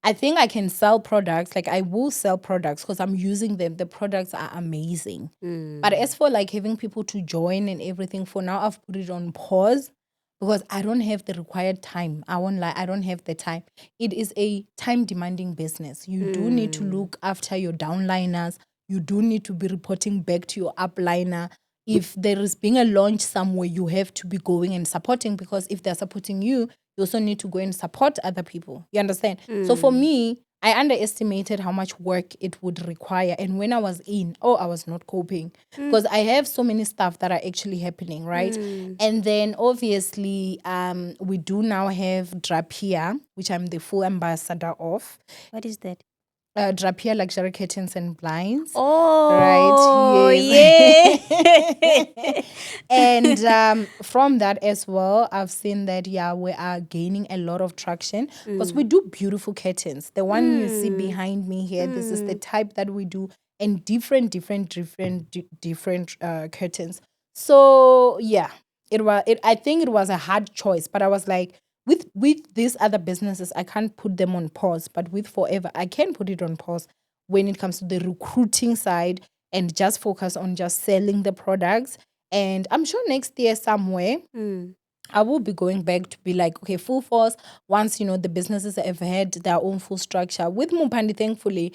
[SPEAKER 2] I think I can sell products. Like, I will sell products because I'm using them. The products are amazing. But as for like having people to join and everything, for now, I've put it on pause because I don't have the required time. I won't lie, I don't have the time. It is a time-demanding business. You do need to look after your downliners. You do need to be reporting back to your upliner. If there is being a launch somewhere, you have to be going and supporting, because if they're supporting you, you also need to go and support other people. You understand? So for me, I underestimated how much work it would require. And when I was I was not coping, because I have so many stuff that are actually happening, right? And then obviously, we do now have Drapia, which I'm the full ambassador of.
[SPEAKER 1] What is that?
[SPEAKER 2] Drapia Luxury Curtains and Blinds.
[SPEAKER 1] Oh,
[SPEAKER 2] right? Yes. Yeah. And from that as well, I've seen that, we are gaining a lot of traction because we do beautiful curtains. The one you see behind me here, this is the type that we do, and different curtains. So, I think it was a hard choice, but I was like, with these other businesses, I can't put them on pause. But with Forever, I can put it on pause when it comes to the recruiting side and just focus on just selling the products. And I'm sure next year somewhere, I will be going back to be like, okay, full force. Once, the businesses have had their own full structure. With Mupandi, thankfully,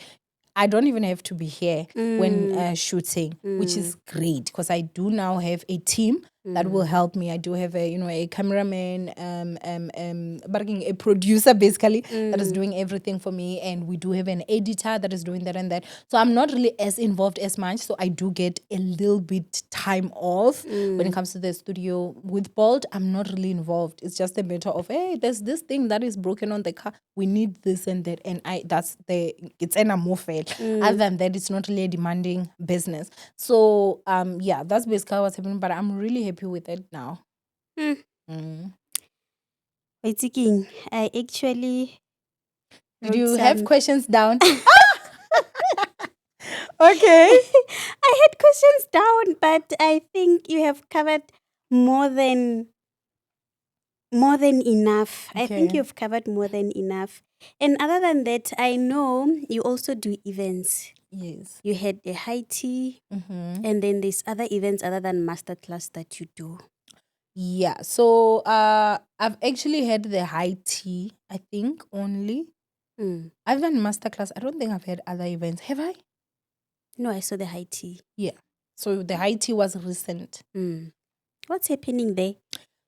[SPEAKER 2] I don't even have to be here when shooting, which is great, because I do now have a team that will help me. I do have a cameraman, a producer basically that is doing everything for me, and we do have an editor that is doing that and that. So I'm not really as involved as much. So I do get a little bit time off when it comes to the studio. With Bolt, I'm not really involved. It's just a matter of, hey, there's this thing that is broken on the car. We need this and that, and it's an amorphed. Other than that, it's not really a demanding business. So that's basically what's happening. But I'm really happy with it now.
[SPEAKER 1] Wait, thinking. I actually
[SPEAKER 2] Did you have questions down? Okay.
[SPEAKER 1] I had questions down, but I think you have covered more than enough.
[SPEAKER 2] Okay.
[SPEAKER 1] I think you've covered more than enough. And other than that, I know you also do events.
[SPEAKER 2] Yes.
[SPEAKER 1] You had the high tea, and then there's other events other than masterclass that you do.
[SPEAKER 2] Yeah. So I've actually had the high tea, I think, only. I've done masterclass. I don't think I've had other events. Have I?
[SPEAKER 1] No, I saw the high tea.
[SPEAKER 2] Yeah. So the high tea was recent.
[SPEAKER 1] What's happening there?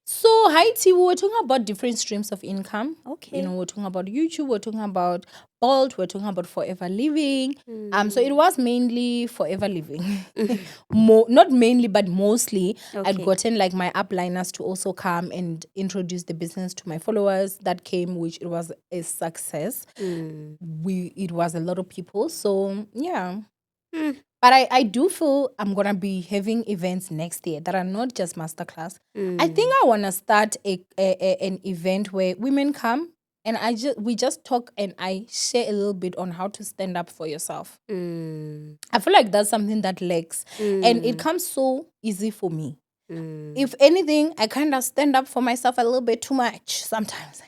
[SPEAKER 2] So, hi T, we were talking about different streams of income.
[SPEAKER 1] Okay.
[SPEAKER 2] We're talking about YouTube, we're talking about Bolt, we're talking about Forever Living. So it
[SPEAKER 1] Mm.
[SPEAKER 2] was mainly Forever Living. Not mainly, but mostly. I'd
[SPEAKER 1] Okay.
[SPEAKER 2] gotten like my upliners to also come and introduce the business to my followers. That came, which it was a success.
[SPEAKER 1] Mm.
[SPEAKER 2] It was a lot of people. So yeah.
[SPEAKER 1] Mm.
[SPEAKER 2] But I do feel I'm gonna be having events next year that are not just masterclass. I think I wanna start an event where women come and we just talk and I share a little bit on how to stand up for yourself.
[SPEAKER 1] Mm.
[SPEAKER 2] I feel like that's something that lacks, and it
[SPEAKER 1] Mm.
[SPEAKER 2] comes so easy for me.
[SPEAKER 1] Mm.
[SPEAKER 2] If anything, I kind of stand up for myself a little bit too much sometimes.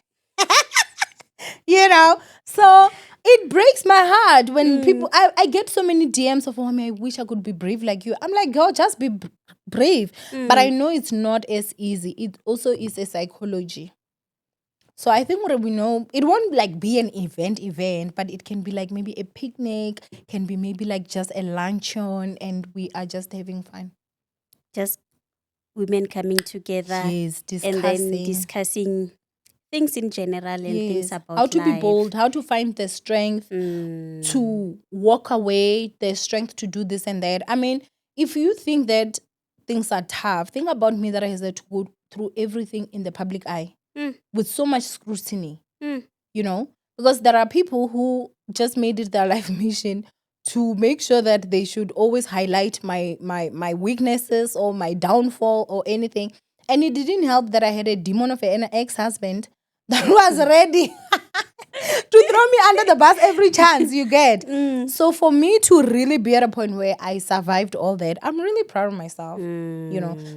[SPEAKER 2] So it breaks my heart when people I get so many DMs of, oh I wish I could be brave like you. I'm like, girl, just be brave. But I know it's not as easy. It also is a psychology. So I think what we know, it won't like be an event, but it can be like maybe a picnic, can be maybe like just a luncheon, and we are just having fun.
[SPEAKER 1] Just women coming together
[SPEAKER 2] Yes,
[SPEAKER 1] and then
[SPEAKER 2] discussing.
[SPEAKER 1] discussing things in general and things
[SPEAKER 2] Yes, how
[SPEAKER 1] about
[SPEAKER 2] to be
[SPEAKER 1] life.
[SPEAKER 2] bold, how to find the strength
[SPEAKER 1] Mm.
[SPEAKER 2] to walk away, the strength to do this and that. I mean, if you think that things are tough, think about me that I had to go through everything in the public eye
[SPEAKER 1] Mm.
[SPEAKER 2] with so much scrutiny,
[SPEAKER 1] Mm.
[SPEAKER 2] because there are people who just made it their life mission to make sure that they should always highlight my weaknesses or my downfall or anything. And it didn't help that I had a demon of an ex-husband that was ready to throw me under the bus every chance you get.
[SPEAKER 1] Mm.
[SPEAKER 2] So for me to really be at a point where I survived all that, I'm really proud of myself. So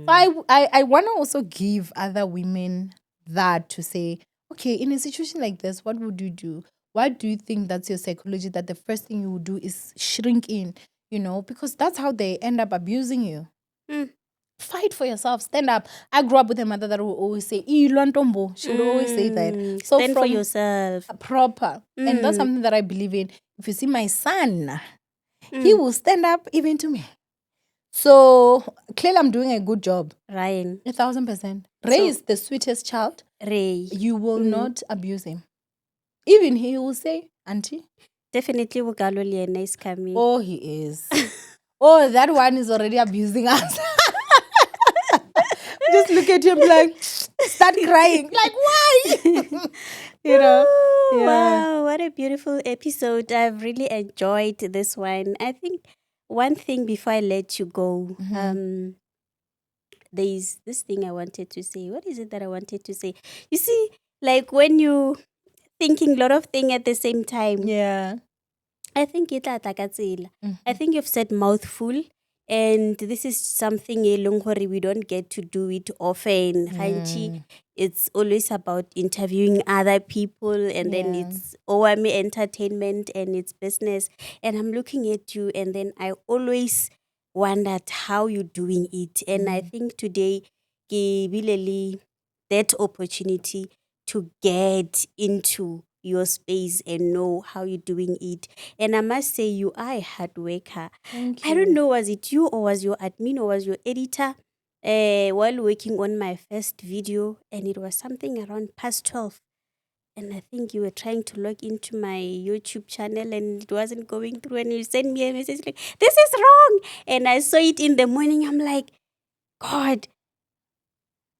[SPEAKER 2] I want to also give other women that to say, okay, in a situation like this, what would you do? What do you think that's your psychology that the first thing you would do is shrink in, because that's how they end up abusing you.
[SPEAKER 1] Mm.
[SPEAKER 2] Fight for yourself, stand up. I grew up with a mother that would always say, "Ilwantombo." She would always say that. So
[SPEAKER 1] Stand for
[SPEAKER 2] from
[SPEAKER 1] yourself.
[SPEAKER 2] proper, and that's
[SPEAKER 1] Mm.
[SPEAKER 2] something that I believe in. If you see my son, he
[SPEAKER 1] Mm.
[SPEAKER 2] will stand up even to me. So clearly, I'm doing a good job.
[SPEAKER 1] Ryan.
[SPEAKER 2] 1,000%. Ray
[SPEAKER 1] So
[SPEAKER 2] is the sweetest child.
[SPEAKER 1] Ray.
[SPEAKER 2] You will
[SPEAKER 1] Mm.
[SPEAKER 2] not abuse him. Even he will say, "Auntie."
[SPEAKER 1] Definitely Wugalo Liena is coming.
[SPEAKER 2] Oh, he is. Oh, that one is already abusing us. Just look at him like, start crying. Like, why? you know?
[SPEAKER 1] Ooh,
[SPEAKER 2] Yeah.
[SPEAKER 1] wow, what a beautiful episode. I've really enjoyed this one. I think one thing before I let you go, there's this thing I wanted to say. What is it that I wanted to say? You see, like when you thinking a lot of things at the same time,
[SPEAKER 2] Yeah.
[SPEAKER 1] I think it I
[SPEAKER 2] Mhm.
[SPEAKER 1] think you've said mouthful. And this is something we don't get to do it often. Hanchi,
[SPEAKER 2] Mm.
[SPEAKER 1] it's always about interviewing other people, and then
[SPEAKER 2] Yeah.
[SPEAKER 1] it's OME entertainment and it's business. And I'm looking at you, and then I always wondered how you're doing it. And I think today, ke bilele that opportunity to get into your space and know how you're doing it. And I must say, you are a hard worker.
[SPEAKER 2] Thank
[SPEAKER 1] I don't
[SPEAKER 2] you.
[SPEAKER 1] know, was it you or was your admin or was your editor while working on my first video? And it was something around past 12. And I think you were trying to log into my YouTube channel and it wasn't going through. And you sent me a message like, this is wrong. And I saw it in the morning. I'm like, God,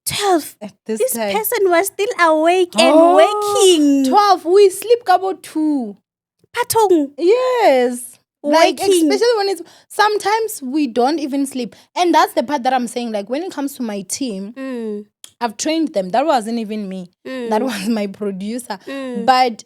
[SPEAKER 1] 12.
[SPEAKER 2] At this
[SPEAKER 1] This
[SPEAKER 2] time.
[SPEAKER 1] person was still awake and
[SPEAKER 2] Oh,
[SPEAKER 1] working.
[SPEAKER 2] 12. We sleep about 2.
[SPEAKER 1] Patong,
[SPEAKER 2] Yes. Like,
[SPEAKER 1] working.
[SPEAKER 2] especially when it's sometimes we don't even sleep. And that's the part that I'm saying. Like, when it comes to my team,
[SPEAKER 1] Mm,
[SPEAKER 2] I've trained them. That wasn't even me. That
[SPEAKER 1] mm,
[SPEAKER 2] was my producer.
[SPEAKER 1] mm,
[SPEAKER 2] But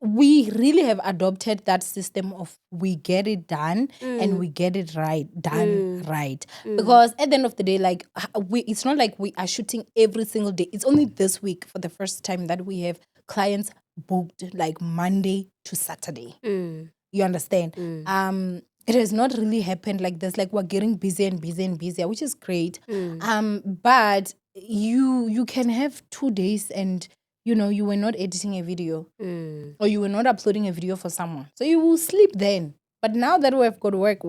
[SPEAKER 2] we really have adopted that system of we get it done and
[SPEAKER 1] mm,
[SPEAKER 2] we get it right, done
[SPEAKER 1] mm,
[SPEAKER 2] right.
[SPEAKER 1] mm.
[SPEAKER 2] Because at the end of the day, like it's not like we are shooting every single day. It's only this week for the first time that we have clients booked like Monday to Saturday.
[SPEAKER 1] Mm,
[SPEAKER 2] You understand?
[SPEAKER 1] mm,
[SPEAKER 2] It has not really happened like this. Like we're getting busier and busier and busier, which is great.
[SPEAKER 1] mm,
[SPEAKER 2] But you can have 2 days and you were not editing a video
[SPEAKER 1] mm.
[SPEAKER 2] or you were not uploading a video for someone. So you will sleep then. But now that we've got work.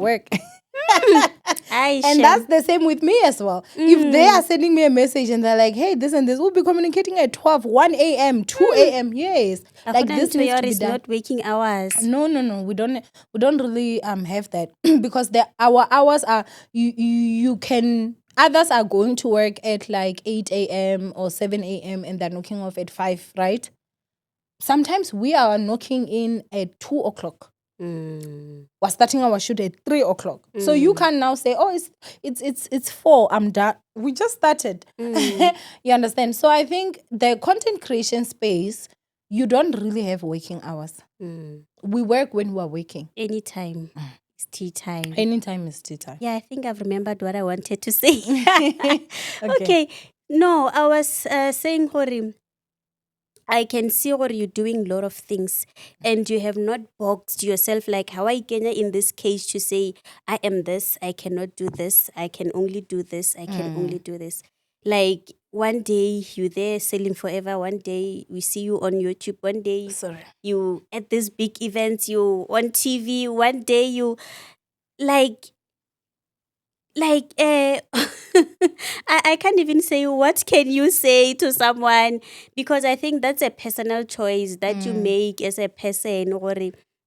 [SPEAKER 2] And that's the same with me as well. If they are sending me a message and they're like, hey, this and this, we'll be communicating at 12, 1 a.m., 2 a.m. Yes. Like this needs to be done.
[SPEAKER 1] Not waking hours.
[SPEAKER 2] No. We don't really have that because our hours are you can others are going to work at like 8 a.m. or 7 a.m. and they're knocking off at 5, right? Sometimes we are knocking in at 2 o'clock. We're starting our shoot at 3 o'clock. So you can now say, oh, it's 4, I'm done. We just started. You understand? So I think the content creation space, you don't really have working hours. We work when we're working.
[SPEAKER 1] Anytime. It's tea time.
[SPEAKER 2] Anytime is tea time.
[SPEAKER 1] Yeah, I think I've remembered what I wanted to say. Okay. No, I was saying, Horim, I can see what you're doing a lot of things and you have not boxed yourself like how I can in this case to say, I am this, I cannot do this, I can only do this, I can only do this. Like one day you there selling forever, one day we see you on YouTube, one day you at these big events, you on TV, one day you I can't even say what can you say to someone because I think that's a personal choice that you make as a person or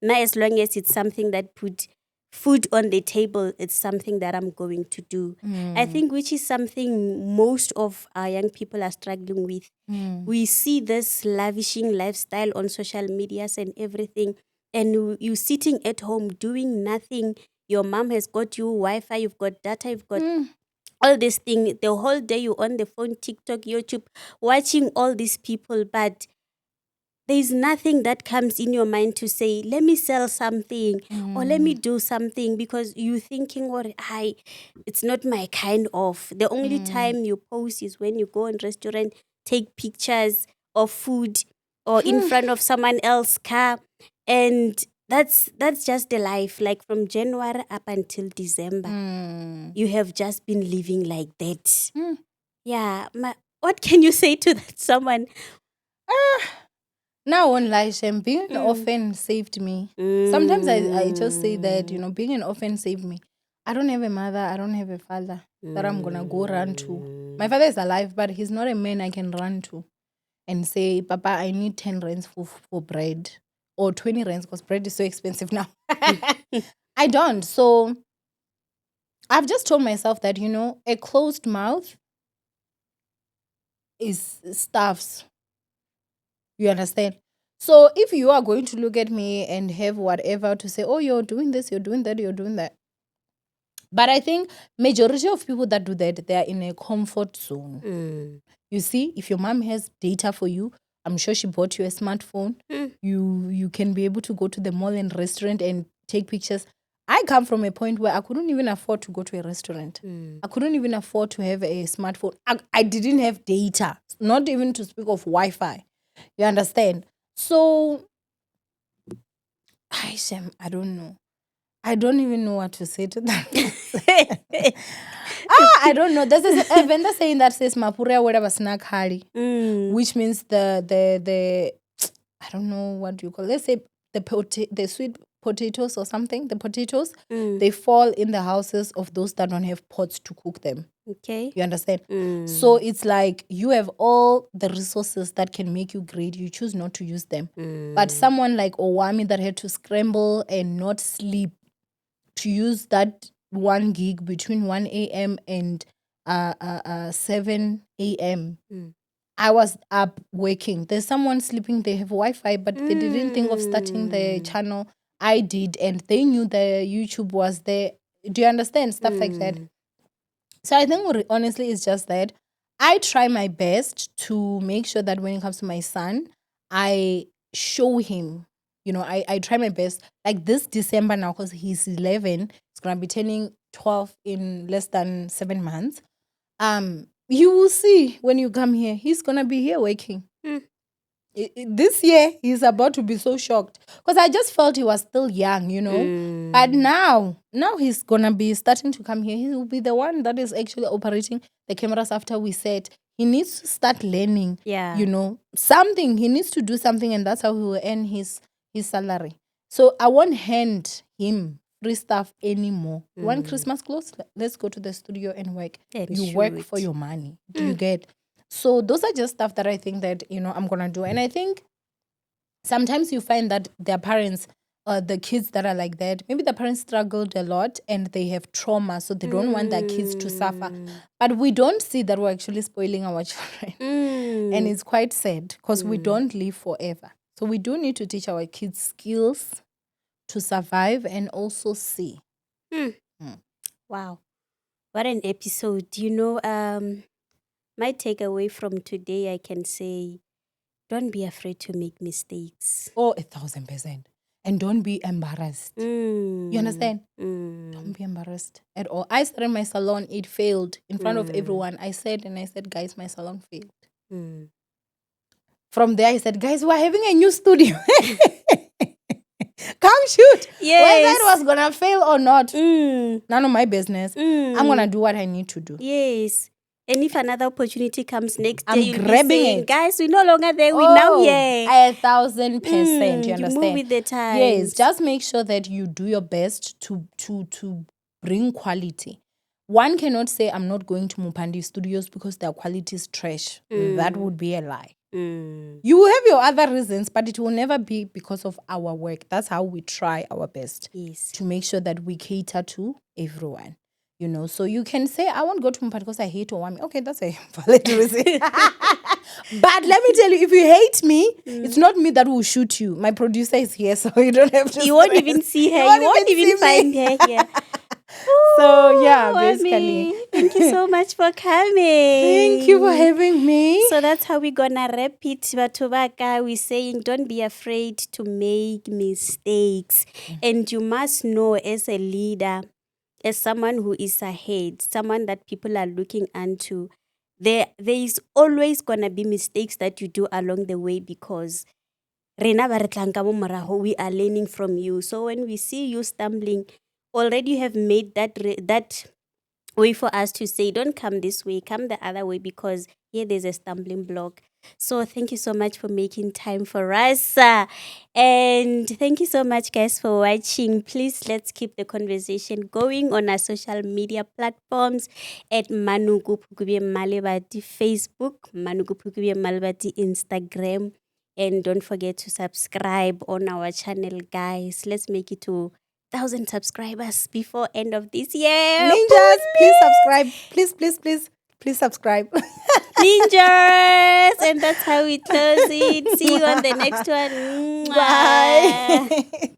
[SPEAKER 1] not as long as it's something that put food on the table, it's something that I'm going to do. I think which is something most of our young people are struggling with. We see this lavishing lifestyle on social medias and everything and you sitting at home doing nothing. Your mom has got you Wi-Fi, you've got data, you've got all these things. The whole day you on the phone, TikTok, YouTube, watching all these people, but there's nothing that comes in your mind to say, let me sell something or let me do something because you're thinking, it's not my kind of. The only time you post is when you go in restaurant, take pictures of food or in front of someone else's car. And that's just the life. Like from January up until December, you have just been living like that. Yeah. What can you say to that someone?
[SPEAKER 2] Now on Lishem, being an orphan saved me. Sometimes I just say that, being an orphan saved me. I don't have a mother, I don't have a father that I'm gonna go run to. My father is alive, but he's not a man I can run to and say, Papa, I need 10 rands for bread. Or 20 rands because bread is so expensive now. I don't. So I've just told myself that, a closed mouth is stuffs. You understand? So if you are going to look at me and have whatever to say, oh, you're doing this, you're doing that, you're doing that. But I think majority of people that do that, they are in a comfort zone. You see, if your mom has data for you, I'm sure she bought you a smartphone. You can be able to go to the mall and restaurant and take pictures. I come from a point where I couldn't even afford to go to a restaurant. I couldn't even afford to have a smartphone. I didn't have data, not even to speak of Wi-Fi. You understand? So, I don't know. I don't even know what to say to that. I don't know. There's a vendor saying that says Mapuria whatever snack hari, which means the I don't know what do you call. Let's say the sweet potatoes or something. The potatoes they fall in the houses of those that don't have pots to cook them.
[SPEAKER 1] Okay,
[SPEAKER 2] you understand. So it's like you have all the resources that can make you great. You choose not to use them. But someone like Owami that had to scramble and not sleep to use that 1 gig between 1 a.m. and 7 a.m. I was up working. There's someone sleeping. They have Wi-Fi, but they didn't think of starting the channel. I did, and they knew the YouTube was there. Do you understand? Stuff like that. So I think honestly, it's just that I try my best to make sure that when it comes to my son, I show him. I try my best. Like this December now, because he's 11, he's going to be turning 12 in less than 7 months. You will see when you come here, he's going to be here working. This year, he's about to be so shocked. Because I just felt he was still young, But now he's going to be starting to come here. He will be the one that is actually operating the cameras after we set. He needs to start learning, something. He needs to do something, and that's how he will earn his salary. So I won't hand him free stuff anymore. One Christmas clothes, let's go to the studio and work.
[SPEAKER 1] And
[SPEAKER 2] you work
[SPEAKER 1] shoot.
[SPEAKER 2] for your money. Do you get? So those are just stuff that I think that, I'm going to do. And I think sometimes you find that their parents, the kids that are like that, maybe the parents struggled a lot and they have trauma, so they don't want their kids to suffer. But we don't see that we're actually spoiling our children. And it's quite sad because we don't live forever. So we do need to teach our kids skills to survive and also see.
[SPEAKER 1] Wow. What an episode. My takeaway from today, I can say, don't be afraid to make mistakes.
[SPEAKER 2] Oh, 1,000%. And don't be embarrassed. You understand? Don't be embarrassed at all. I started my salon. It failed in front of everyone. I said, guys, my salon failed. From there, I said, guys, we're having a new studio. Come shoot.
[SPEAKER 1] Yes.
[SPEAKER 2] Whether it was going to fail or not, none of my business. I'm going to do what I need to do.
[SPEAKER 1] Yes. And if another opportunity comes next
[SPEAKER 2] I'm
[SPEAKER 1] year, you'll
[SPEAKER 2] grabbing
[SPEAKER 1] be saying,
[SPEAKER 2] it.
[SPEAKER 1] Guys, we're no longer there. We're now here.
[SPEAKER 2] 1,000%. You understand?
[SPEAKER 1] You move with the times.
[SPEAKER 2] Yes. Just make sure that you do your best to bring quality. One cannot say, I'm not going to Mupandi Studios because their quality is trash. That would be a lie. You will have your other reasons, but it will never be because of our work. That's how we try our best to make sure that we cater to everyone. So you can say, I won't go to Mupandi because I hate Owami. Okay, that's a valid reason. But let me tell you, if you hate me, it's not me that will shoot you. My producer is here, so you don't have to.
[SPEAKER 1] You won't even see her. You won't even find her here.
[SPEAKER 2] So, yeah, basically.
[SPEAKER 1] Thank you so much for coming.
[SPEAKER 2] Thank you for having me.
[SPEAKER 1] So that's how we're going to wrap it. Batubaka, we're saying don't be afraid to make mistakes. And you must know as a leader, as someone who is ahead, someone that people are looking unto, there is always going to be mistakes that you do along the way because we are learning from you. So when we see you stumbling, already you have made that way for us to say, don't come this way, come the other way because here there's a stumbling block. So thank you so much for making time for us. And thank you so much, guys, for watching. Please, let's keep the conversation going on our social media platforms at Manugu Pukubye Malebati Facebook, Manugu Pukubye Malebati Instagram. And don't forget to subscribe on our channel, guys. Let's make it to 1,000 subscribers before end of this year.
[SPEAKER 2] Ninjas, please subscribe. Please subscribe.
[SPEAKER 1] Ninjas! And that's how we close it. See you on the next one.
[SPEAKER 2] Bye.